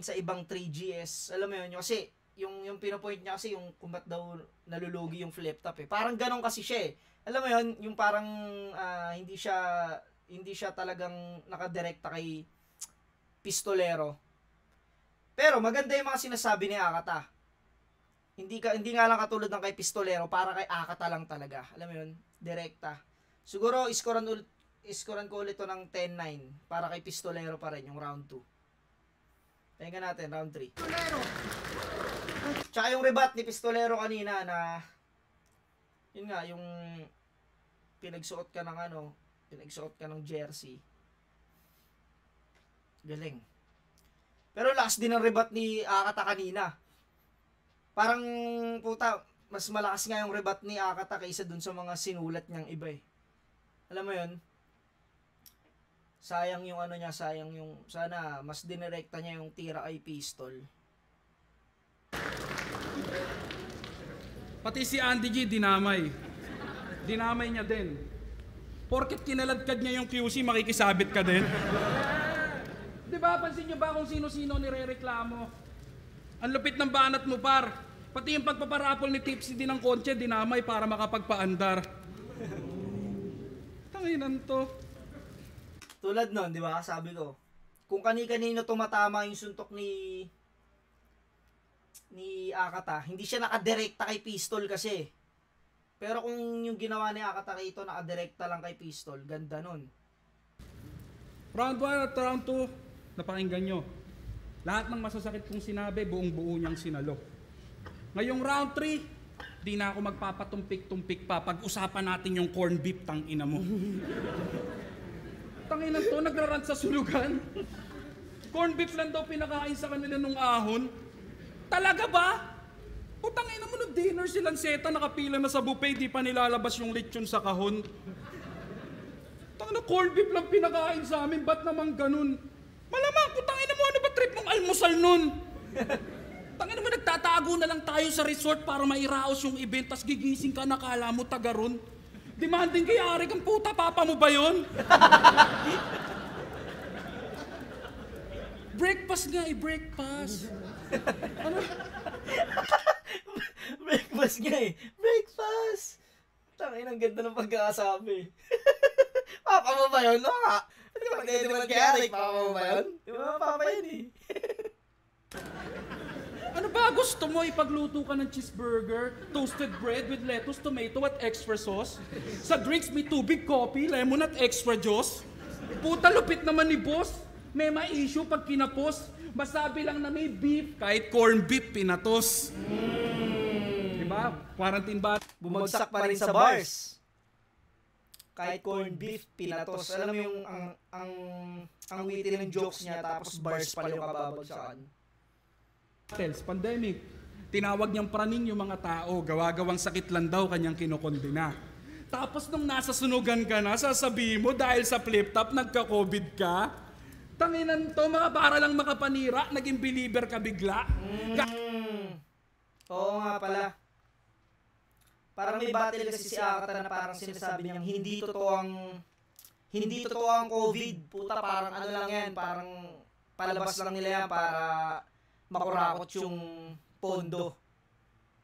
sa ibang 3GS. Alam mo yun, kasi yung pinopoint niya kasi yung kung ba't daw nalulugi yung flip top eh. Parang ganon kasi siya eh. Alam mo yun, yung parang hindi siya talagang nakadirekta kay Pistolero. Pero maganda yung mga sinasabi ni Akata. Hindi nga lang katulad ng kay Pistolero, para kay Akata lang talaga. Alam mo yun, direkta. Siguro iskoran ko ulit to ng 10-9 para kay Pistolero pa rin yung round 2. Tingnan natin round 3. Tsaka yung rebat ni Pistolero kanina na yun nga, yung pinagsuot ka ng jersey. Galing. Pero last din ang rebat ni Akata kanina. Parang puta, mas malakas nga yung rebat ni Akata kaysa dun sa mga sinulat niyang iba eh. Alam mo yun? Sayang yung sana mas dinirekta niya yung tira kay Pistol. Pati si Andy G, dinamay niya din. Porket kinaladkad niya yung QC, makikisabit ka din. Diba, pansin niyo ba kung sino-sino nirereklamo? Ang lupit ng banat mo, par. Pati yung pagpaparapol ni Tipsy din ng kontse, dinamay para makapagpaandar. Tanginan to. Tulad nun, di ba? Sabi ko, kung kani-kanino tumatama yung suntok ni Akata, hindi siya nakadirekta kay Pistol kasi. Pero kung yung ginawa ni Akata rito, nakadirekta lang kay Pistol, ganda nun. Round 1 at round 2, napakinggan nyo. Lahat ng masasakit kong sinabi, buong buo niyang sinalo. Ngayong round 3, di na ako magpapatumpik-tumpik pa. Pag-usapan natin yung corn beef, tang ina mo. Tanginan to, nagrarant sa sulugan. Corn beef lang daw pinakain sa kanila nung ahon. Talaga ba? Putang ina mo, no dinner silang seta, nakapila na sa buffet, di pa nilalabas yung lechon sa kahon. Tangina, corn beef lang pinakain sa amin, ba't naman ganun? Malamang, putang ina mo, ano ba trip mong almusal nun? Tangina mo, nagtatago na lang tayo sa resort para mairaos yung event, tas gigising ka, nakala mo taga ron. Demanding kay Ari kang puta, papa mo ba yun? Breakfast nga, breakfast. Ano? Breakfast nga eh. Breakfast! Tangin, ang ganda ng pagkakasabi. Papa mo ba yun? No nga. Hindi ka magdediman kay Arik. Papa mo ba yun? Di ba papa yun eh. Ano ba gusto mo? Ipagluto ka ng cheeseburger, toasted bread with lettuce, tomato at extra sauce? Sa drinks may tubig, coffee, lemon at extra juice? Puta, lupit naman ni boss. May ma-issue pag kinapos. Masabi lang na may beef, kahit corn beef pinatos. Diba? Quarantine ba? Bumagsak pa rin sa bars. Kahit corn beef, pinatos. Alam mo yung ang witty ng jokes niya, tapos bars pa yung kababagsakan. Pandemic. Tinawag niyang praning yung mga tao, gawa-gawang sakit lang daw kanyang kinokondena. Tapos nung nasa sunugan ka na, sasabihin mo dahil sa flip-top nagka-COVID ka? Tanginan to, mga para lang makapanira, naging believer ka bigla. Oo nga pala. Parang may battle kasi si Akata na parang sinasabi niyang hindi totoo ang COVID. Puta, parang ano lang yan, parang palabas lang nila yan para makurakot yung pondo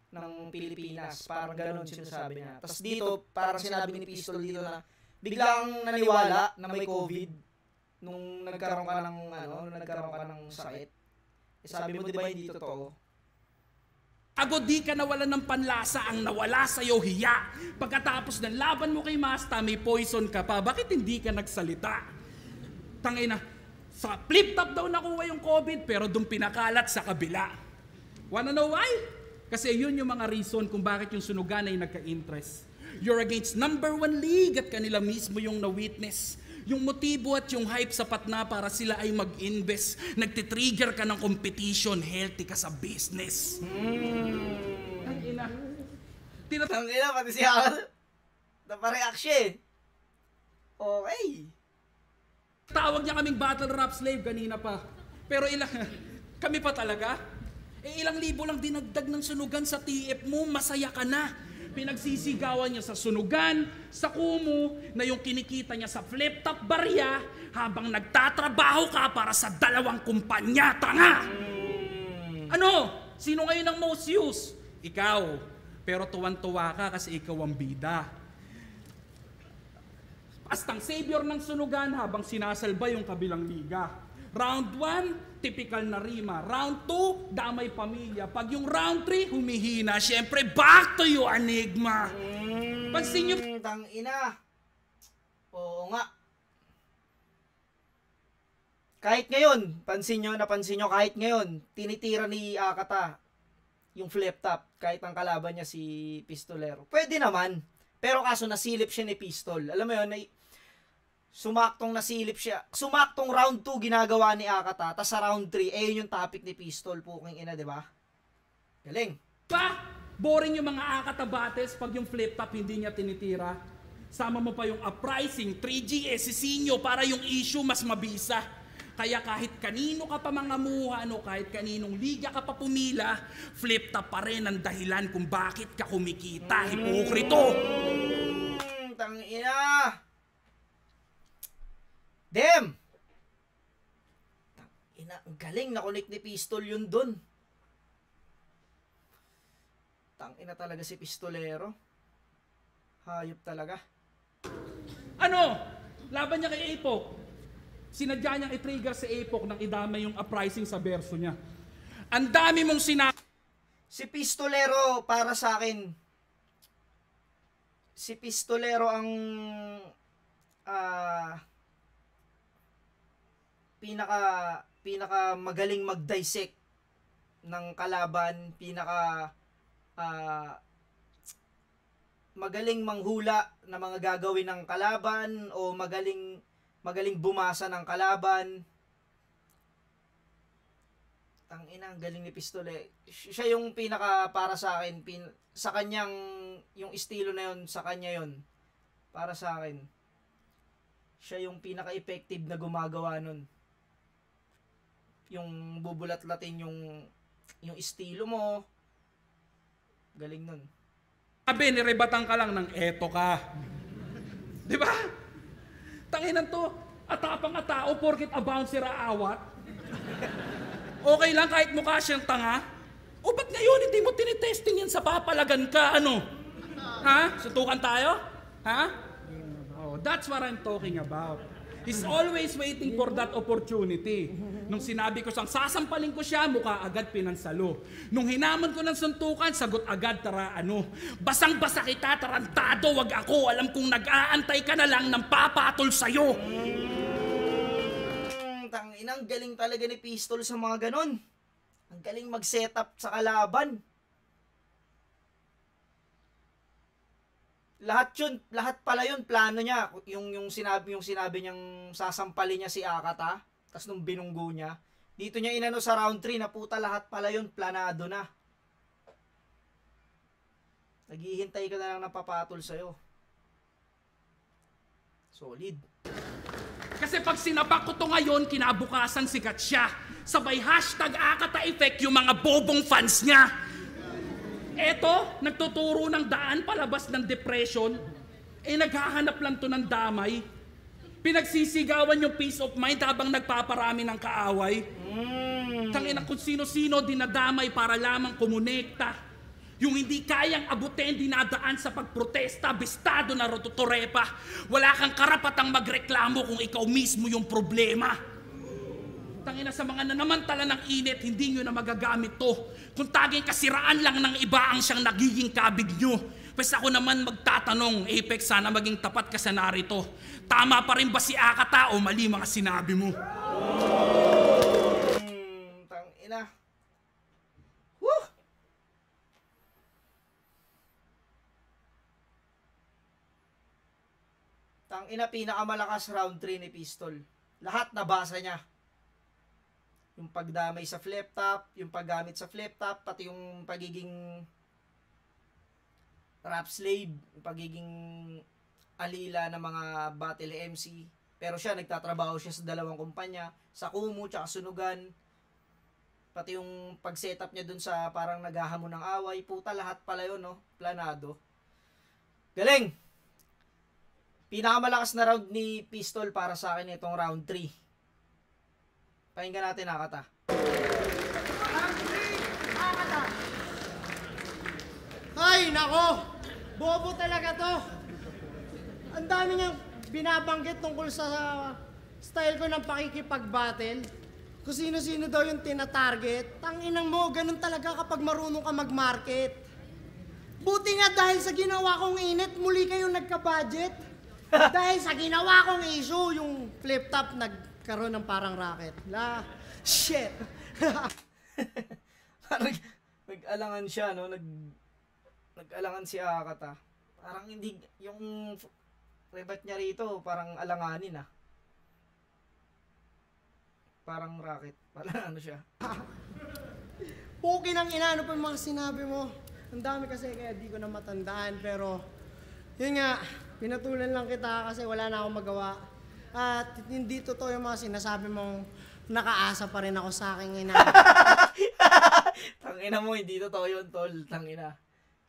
ng Pilipinas. Parang ganun sinasabi niya. Tapos dito, parang sinabi ni Pistol dito na biglang naniwala na may COVID nung nagkaroon ka ng sakit. Eh, sabi mo, di ba hindi totoo? Ago di ka nawalan ng panlasa, ang nawala sa'yo hiya. Pagkatapos ng laban mo kay Masta, may poison ka pa. Bakit hindi ka nagsalita? Tangina, sa flip-top daw nakuha yung COVID, pero doon pinakalat sa kabila. Wanna know why? Kasi yun yung mga reason kung bakit yung sunugan ay nagka-interest. You're against number 1 league at kanila mismo yung na-witness. Yung motibo at yung hype sapat na para sila ay mag-invest. Nagtitrigger ka ng competition, healthy ka sa business. Ang ina. Ang ina, pati siya napareact siya eh. Okay. Tawag niya kaming battle rap slave kanina pa. Pero kami pa talaga? Eh ilang libo lang dinagdag ng sunugan sa TF mo, masaya ka na. Pinagsisigawan niya sa sunugan, sa kumo, na yung kinikita niya sa flip-top barya habang nagtatrabaho ka para sa 2 kumpanya, tanga! Ano? Sino ngayon ang most use? Ikaw. Pero tuwan-tuwa ka kasi ikaw ang bida. Astang savior ng sunugan habang sinasalba yung kabilang liga. Round 1, typical na rima. Round 2, damay pamilya. Pag yung round 3, humihina. Siyempre, back to you, enigma. Pansin nyo... Tang ina. Oo nga. Kahit ngayon, napansin nyo, kahit ngayon, tinitira ni Akata yung flip top, kahit ang kalaban niya si Pistolero. Pwede naman. Pero kaso nasilip siya ni Pistol. Alam mo yun, sumaktong round 2 ginagawa ni Akata, tas sa round 3, yun yung topic ni Pistol, puking ina, di ba? Galing. Pa! Boring yung mga Akata battles pag yung flip top hindi niya tinitira. Sama mo pa yung uprising, 3G, Sisinyo, para yung issue mas mabisa. Kaya kahit kanino ka pa mangamuhan o kahit kaninong liga ka pa pumila, flip top pa rin ang dahilan kung bakit ka kumikita, hipokrito. Tangina. Damn! Tangina, ang galing na connect ni Pistol yun dun. Tangina talaga si Pistolero. Hayop talaga. Ano? Laban niya kay Apok. Sinadya niyang i-trigger si Epoch nang idamay yung uprising sa verso niya. Ang dami mong sinabi. Si Pistolero para sa akin. Si Pistolero ang pinaka magaling mag-dissect ng kalaban, magaling manghula na mga gagawin ng kalaban o magaling bumasa ng kalaban. Tangina, ang galing ni Pistole. Siya yung pinaka para sa akin, sa kanyang yung estilo na yon, sa kanya yon. Para sa akin. Siya yung pinaka-effective na gumagawa nun. Yung bubulat-latin yung estilo mo. Galing nun. Sabi, nirebatan ka lang ng eto ka. Di ba? Tanginan to, atapang nga tao porkit a bouncer aawat. Okay lang kahit mukha siyang tanga. O ba't ngayon hindi mo tinitesting yan sa papalagan ka, ano? Ha? Suntukan tayo? Ha? Oh, that's what I'm talking about. He's always waiting for that opportunity. Nung sinabi ko siyang sasampalin ko siya, mukha agad pinansalo. Nung hinamon ko ng suntukan, sagot agad, tara ano. Basang-basa kita, tarantado, wag ako. Alam kong nag-aantay ka na lang ng papatol sa'yo. Tanginang galing talaga ni Pistol sa mga ganon. Ang galing mag-setup sa kalaban. Lahat pala yun, plano niya. Yung sinabi niyang sasampalin niya si Akata, tas nung binunggo niya, dito niya inano sa round 3 na puta, lahat pala yun, planado na. Naghihintay ka na lang ng papatol sa'yo. Solid. Kasi pag sinapak ko to ngayon, kinabukasan sikat siya. Sabay hashtag Akata Effect yung mga bobong fans niya. Eto, nagtuturo ng daan palabas ng depression. Naghahanap lang to ng damay. Pinagsisigawan yung peace of mind habang nagpaparami ng kaaway. Tangina kung sino-sino dinadamay para lamang kumonekta. Yung hindi kayang abutin, dinadaan sa pagprotesta, bistado na rototorepa. Wala kang karapatang magreklamo kung ikaw mismo yung problema. Tangina sa mga nanamantala ng init, hindi nyo na magagamit to. Kung taging kasiraan lang ng iba ang siyang nagiging kabig nyo. Pwes ako naman magtatanong, Apex, sana maging tapat ka sa narito. Tama pa rin ba si Akata o mali mga sinabi mo? Tangina. Woo! Tangina, pinakamalakas round 3 ni Pistol. Lahat nabasa niya. Yung pagdamay sa flip top, yung paggamit sa flip top, pati yung pagiging rap slave, yung pagiging alila ng mga battle MC. Pero siya, nagtatrabaho siya sa dalawang kumpanya, sa Kumu, tsaka Sunugan. Pati yung pag-setup niya dun sa parang naghahamon ng away, puta, lahat pala yun, no? Planado. Galing! Pinakamalakas na round ni Pistol para sa akin itong round 3. Pakinggan natin, Akata. Ay, nako! Bobo talaga to. Ang dami niyang binabanggit tungkol sa style ko ng pakikipag-battle. Kung sino-sino daw yung tina-target. Tanginang mo, ganun talaga kapag marunong ka mag-market. Buti nga dahil sa ginawa kong init, muli kayong nagka-budget. Dahil sa ginawa kong issue, yung flip-top nagkaroon ng parang racket. Shit! Nag-alangan siya, no? Nag-alangan si Akata. Parang hindi, yung rebat niya rito, parang alanganin, ah. Parang racket. Parang ano siya. Puki ng ina, ano pa yung mga sinabi mo? Ang dami kasi kaya di ko na matandaan, pero yun nga, pinatulan lang kita kasi wala na akong magawa. At hindi totoo yung mga sinasabi mong nakaasa pa rin ako sa aking ina. Tangina mo, hindi totoo yun, tol. Tangina.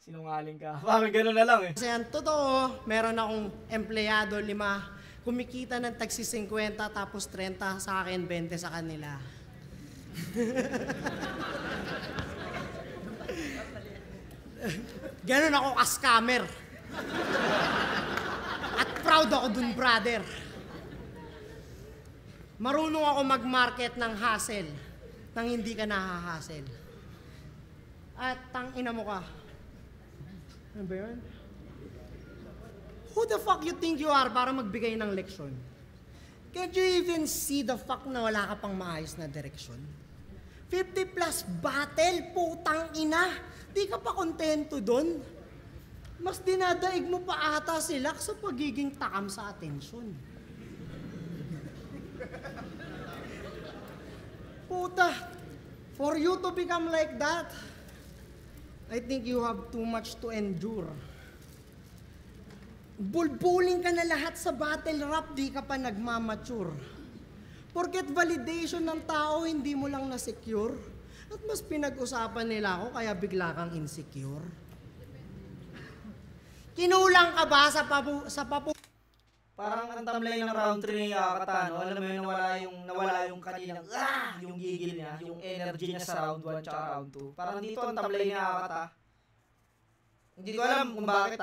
Sinungaling ka. Bakit gano'n na lang, eh? Kasi ang totoo, meron akong empleyado, 5, kumikita ng tagsi 50 tapos 30 sa akin, 20 sa kanila. Ganon ako ka-scammer. At proud ako dun, brother. Marunong ako mag-market ng hassle nang hindi ka nahahassle. At tangina mo ka. Ano ba yun? Who the fuck you think you are para magbigay ng leksyon? Can't you even see the fact na wala ka pang maayos na direksyon? 50 plus battle, putang ina. Di ka pa kontento dun. Mas dinadaig mo pa ata sila sa pagiging takam sa atensyon. Puta, for you to become like that, I think you have too much to endure. Bulbuling ka na lahat sa battle rap, di ka pa nagmamature. Porket validation ng tao, hindi mo lang na-secure. At mas pinag-usapan nila ako, kaya bigla kang insecure. Kinulang ka ba sa papu... Parang ang tamlay ng round 3 ni Yakata, no? Alam mo yun, nawala yung kaninang, yung gigil niya, yung energy niya sa round 1 tsaka round 2. Parang dito ang tamlay ni Yakata. Hindi ko alam kung bakit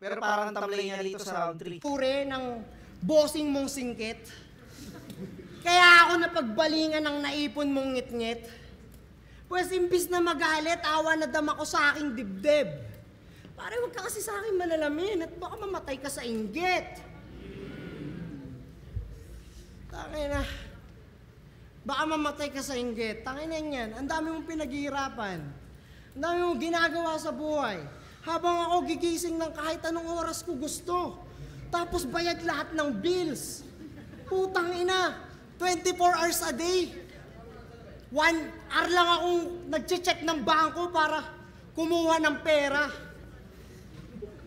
pero parang ang tamlay niya dito sa round 3. Pure ng bossing mong singkit. Kaya ako napagbalingan ng naipon mong ngit-ngit. Pues imbis na magalit, awa na dama ko sa aking dibdib. Pare, huwag ka kasi sa akin manalamin at baka mamatay ka sa inggit. Tangina. Baka mamatay ka sa inggit. Tangina yan. Ang dami mong pinaghihirapan. Ang dami mong ginagawa sa buhay. Habang ako gigising ng kahit anong oras ko gusto. Tapos bayad lahat ng bills. Putang ina. 24 hours a day. 1 hour lang akong nagche-check ng bangko para kumuha ng pera.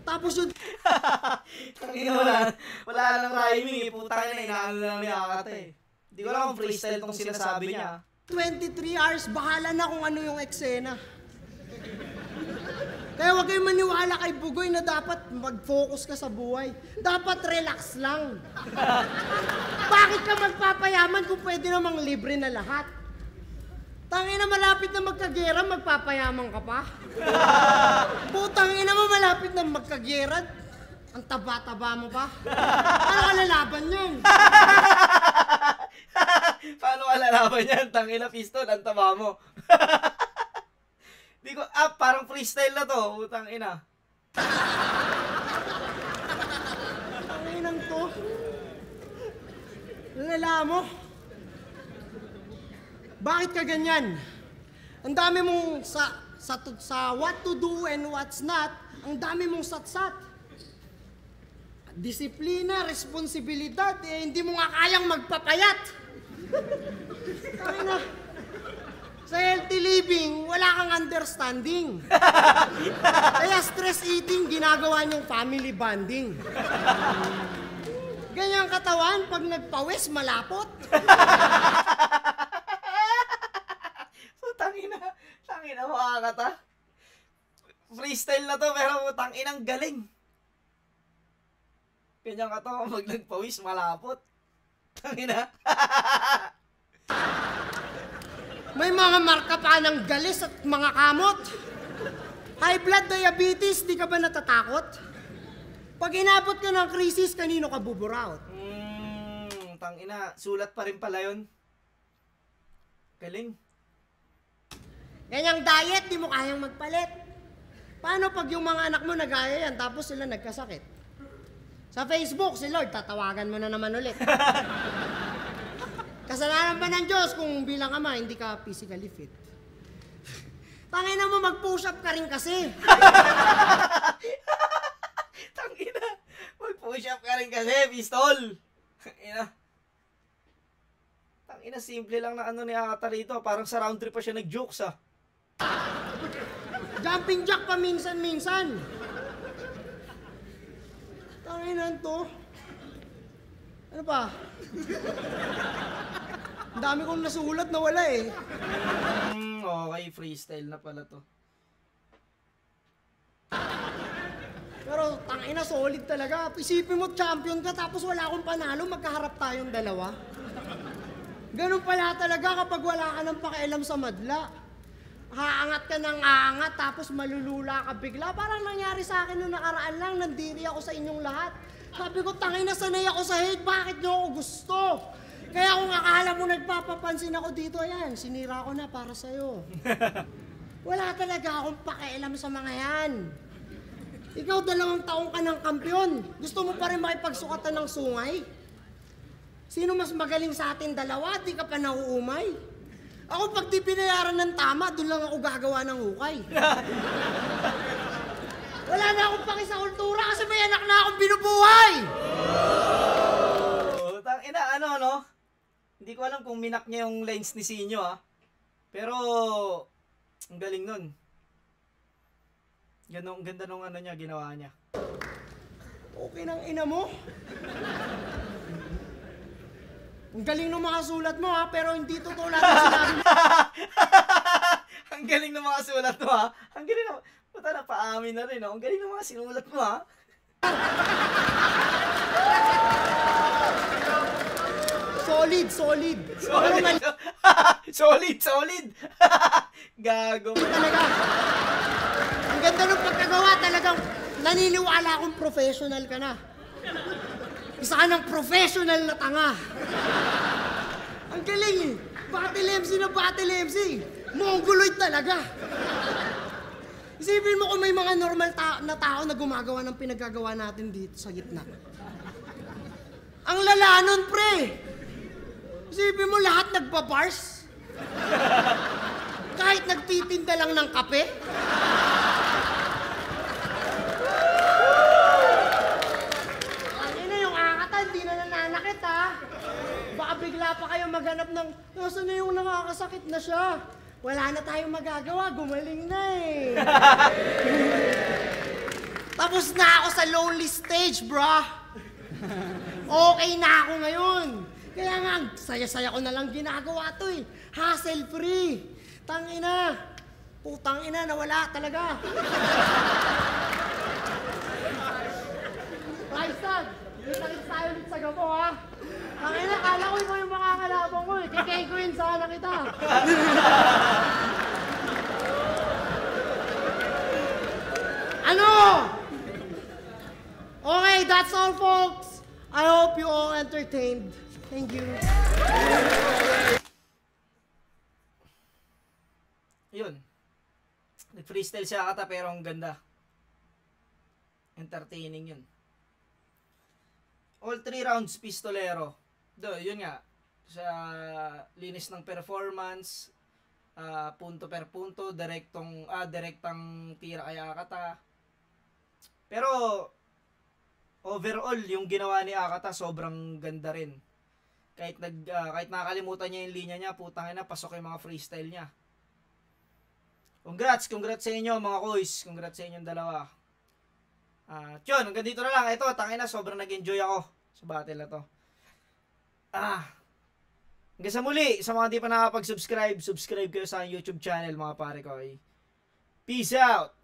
Tapos yun... wala nang rhyming putang ina, inaano lang ni Yakata Hindi ko alam kung freestyle tong sinasabi niya. 23 hours, bahala na kung ano yung eksena. Kaya huwag kayong maniwala kay Bugoy na dapat mag-focus ka sa buhay. Dapat relax lang. Bakit ka magpapayaman kung pwede namang libre na lahat? Tangina, malapit na magkagera, magpapayaman ka pa? Putangina mo, malapit na magkagera, ang taba-taba mo pa? Ano ka lalaban yan? Paano ka lalaban yan? Tangina, pistol, ang taba mo. Di ko, parang freestyle na to, utang ina. Tanginang to. Lala mo. Bakit ka ganyan? Ang dami mong sa what to do and what's not, ang dami mong satsat. Disiplina, responsibilidad, hindi mo nga kayang magpapayat. Tangina. Sa healthy living, wala kang understanding. Kaya stress eating, ginagawa niyong family bonding. Ganyang katawan, pag nagpawis, malapot. So, tangina mo, Yakata. Freestyle na to, pero tanginang galing. Ganyang katawan, pag nagpawis, malapot. Tangina. May mga marka pa ng galis at mga kamot. High blood diabetes, di ka ba natatakot? Pag inabot ka ng krisis, kanino ka buburaot? Tangina, sulat pa rin pala yun. Galing. Ganyang diet, di mo kayang magpalit. Paano pag yung mga anak mo nagaya yan, tapos sila nagkasakit? Sa Facebook, si Lord, tatawagan mo na naman ulit. Kasalanan ba ng Diyos kung bilang ama, hindi ka physically fit? Tangina mo, mag-push up ka rin kasi. Tangina, mag-push up ka rin kasi, pistol. Tangina, simple lang na ano ni Yakata rito. Parang sa round 3 pa siya nag-jokes Jumping jack pa minsan-minsan. Tangina to. Ano pa? Ang dami kong nasulat na wala Okay, freestyle na pala to. Pero tangina, solid talaga. Isipin mo, champion ka, tapos wala akong panalo, magkaharap tayong dalawa. Ganun pala talaga kapag wala ka ng pakialam sa madla. Haangat ka ng aangat, tapos malulula ka bigla. Parang nangyari sa akin noong nakaraan lang, nandiri ako sa inyong lahat. Sabi ko, tangina, sanay ako sa hate, bakit niyo ako gusto? Kaya kung akala mo nagpapapansin ako dito, ayan, sinira ko na para sa'yo. Wala talaga akong pakialam sa mga yan. Ikaw 2 taong ka ng kampiyon. Gusto mo pa rin makipagsukatan ng sungay? Sino mas magaling sa atin dalawa? Di ka pa nauumay. Ako pag di binayaran ng tama, doon lang ako gagawa ng hukay. Wala na akong paki sa kultura kasi may anak na akong binubuhay! Tangina, ano, no? Hindi ko alam kung minak niya yung lines ni Sinyo, ah. Pero, ang galing nun. Ganda nung ano niya, ginawa niya. Okay ng ina mo. Ang galing ng mga sulat mo, ha? Pero hindi totoo lahat ang sinabi mo. Ang galing ng mga sulat mo, ha? Ang galing na... Puta na, paamin na rin, no? Ang galing ng mga sinulat mo, ha? Solid. Solid. solid. Gago. Talaga. Ang ganda ng pagkagawa, talagang naniniwala akong professional ka na. Isa ka ng professional na tanga. Ang galing eh. Battle MC na Battle MC. Mongoloid talaga. Isipin mo kung may mga normal na tao na gumagawa ng pinagagawa natin dito sa gitna. Ang lala nun, pre. Isipin mo lahat nagpa-bars. Kahit nagtitinda lang ng kape. Ano yung akatan, di na nananakit, ha? Baka bigla pa kayo maghanap ng, nasaan na yung nakakasakit na siya? Wala na tayong magagawa, gumaling na eh. Tapos na ako sa lonely stage, brah. Okay na ako ngayon. Kaya nga, saya-saya ko na lang ginagawa to eh. Hassle-free. Tangina. Putang ina, nawala talaga. Raistad, kita-kita tayo ulit sa gabo, ha? Tangina, kala ko ikaw yung makakalabang ko eh. Kikay-queen sana kita. Ano? Okay, that's all, folks. I hope you all entertained. Thank you. Yun. Nag-freestyle siya kata pero ang ganda. Entertaining yun. All 3 rounds pistolero. Yun nga. Sa linis ng performance, punto per punto, direktang tira kay Akata. Pero overall, yung ginawa ni Akata sobrang ganda rin. Kahit nakakalimutan niya yung linya niya, putang ina, pasok yung mga freestyle niya. Congrats sa inyo mga koys. Congrats sa inyong dalawa. Yun, hanggang dito na lang. Ito, tangina, sobrang nag-enjoy ako sa battle na to. Hanggang sa muli, sa mga di pa nakapag-subscribe, subscribe kayo sa YouTube channel mga pare ko. Peace out!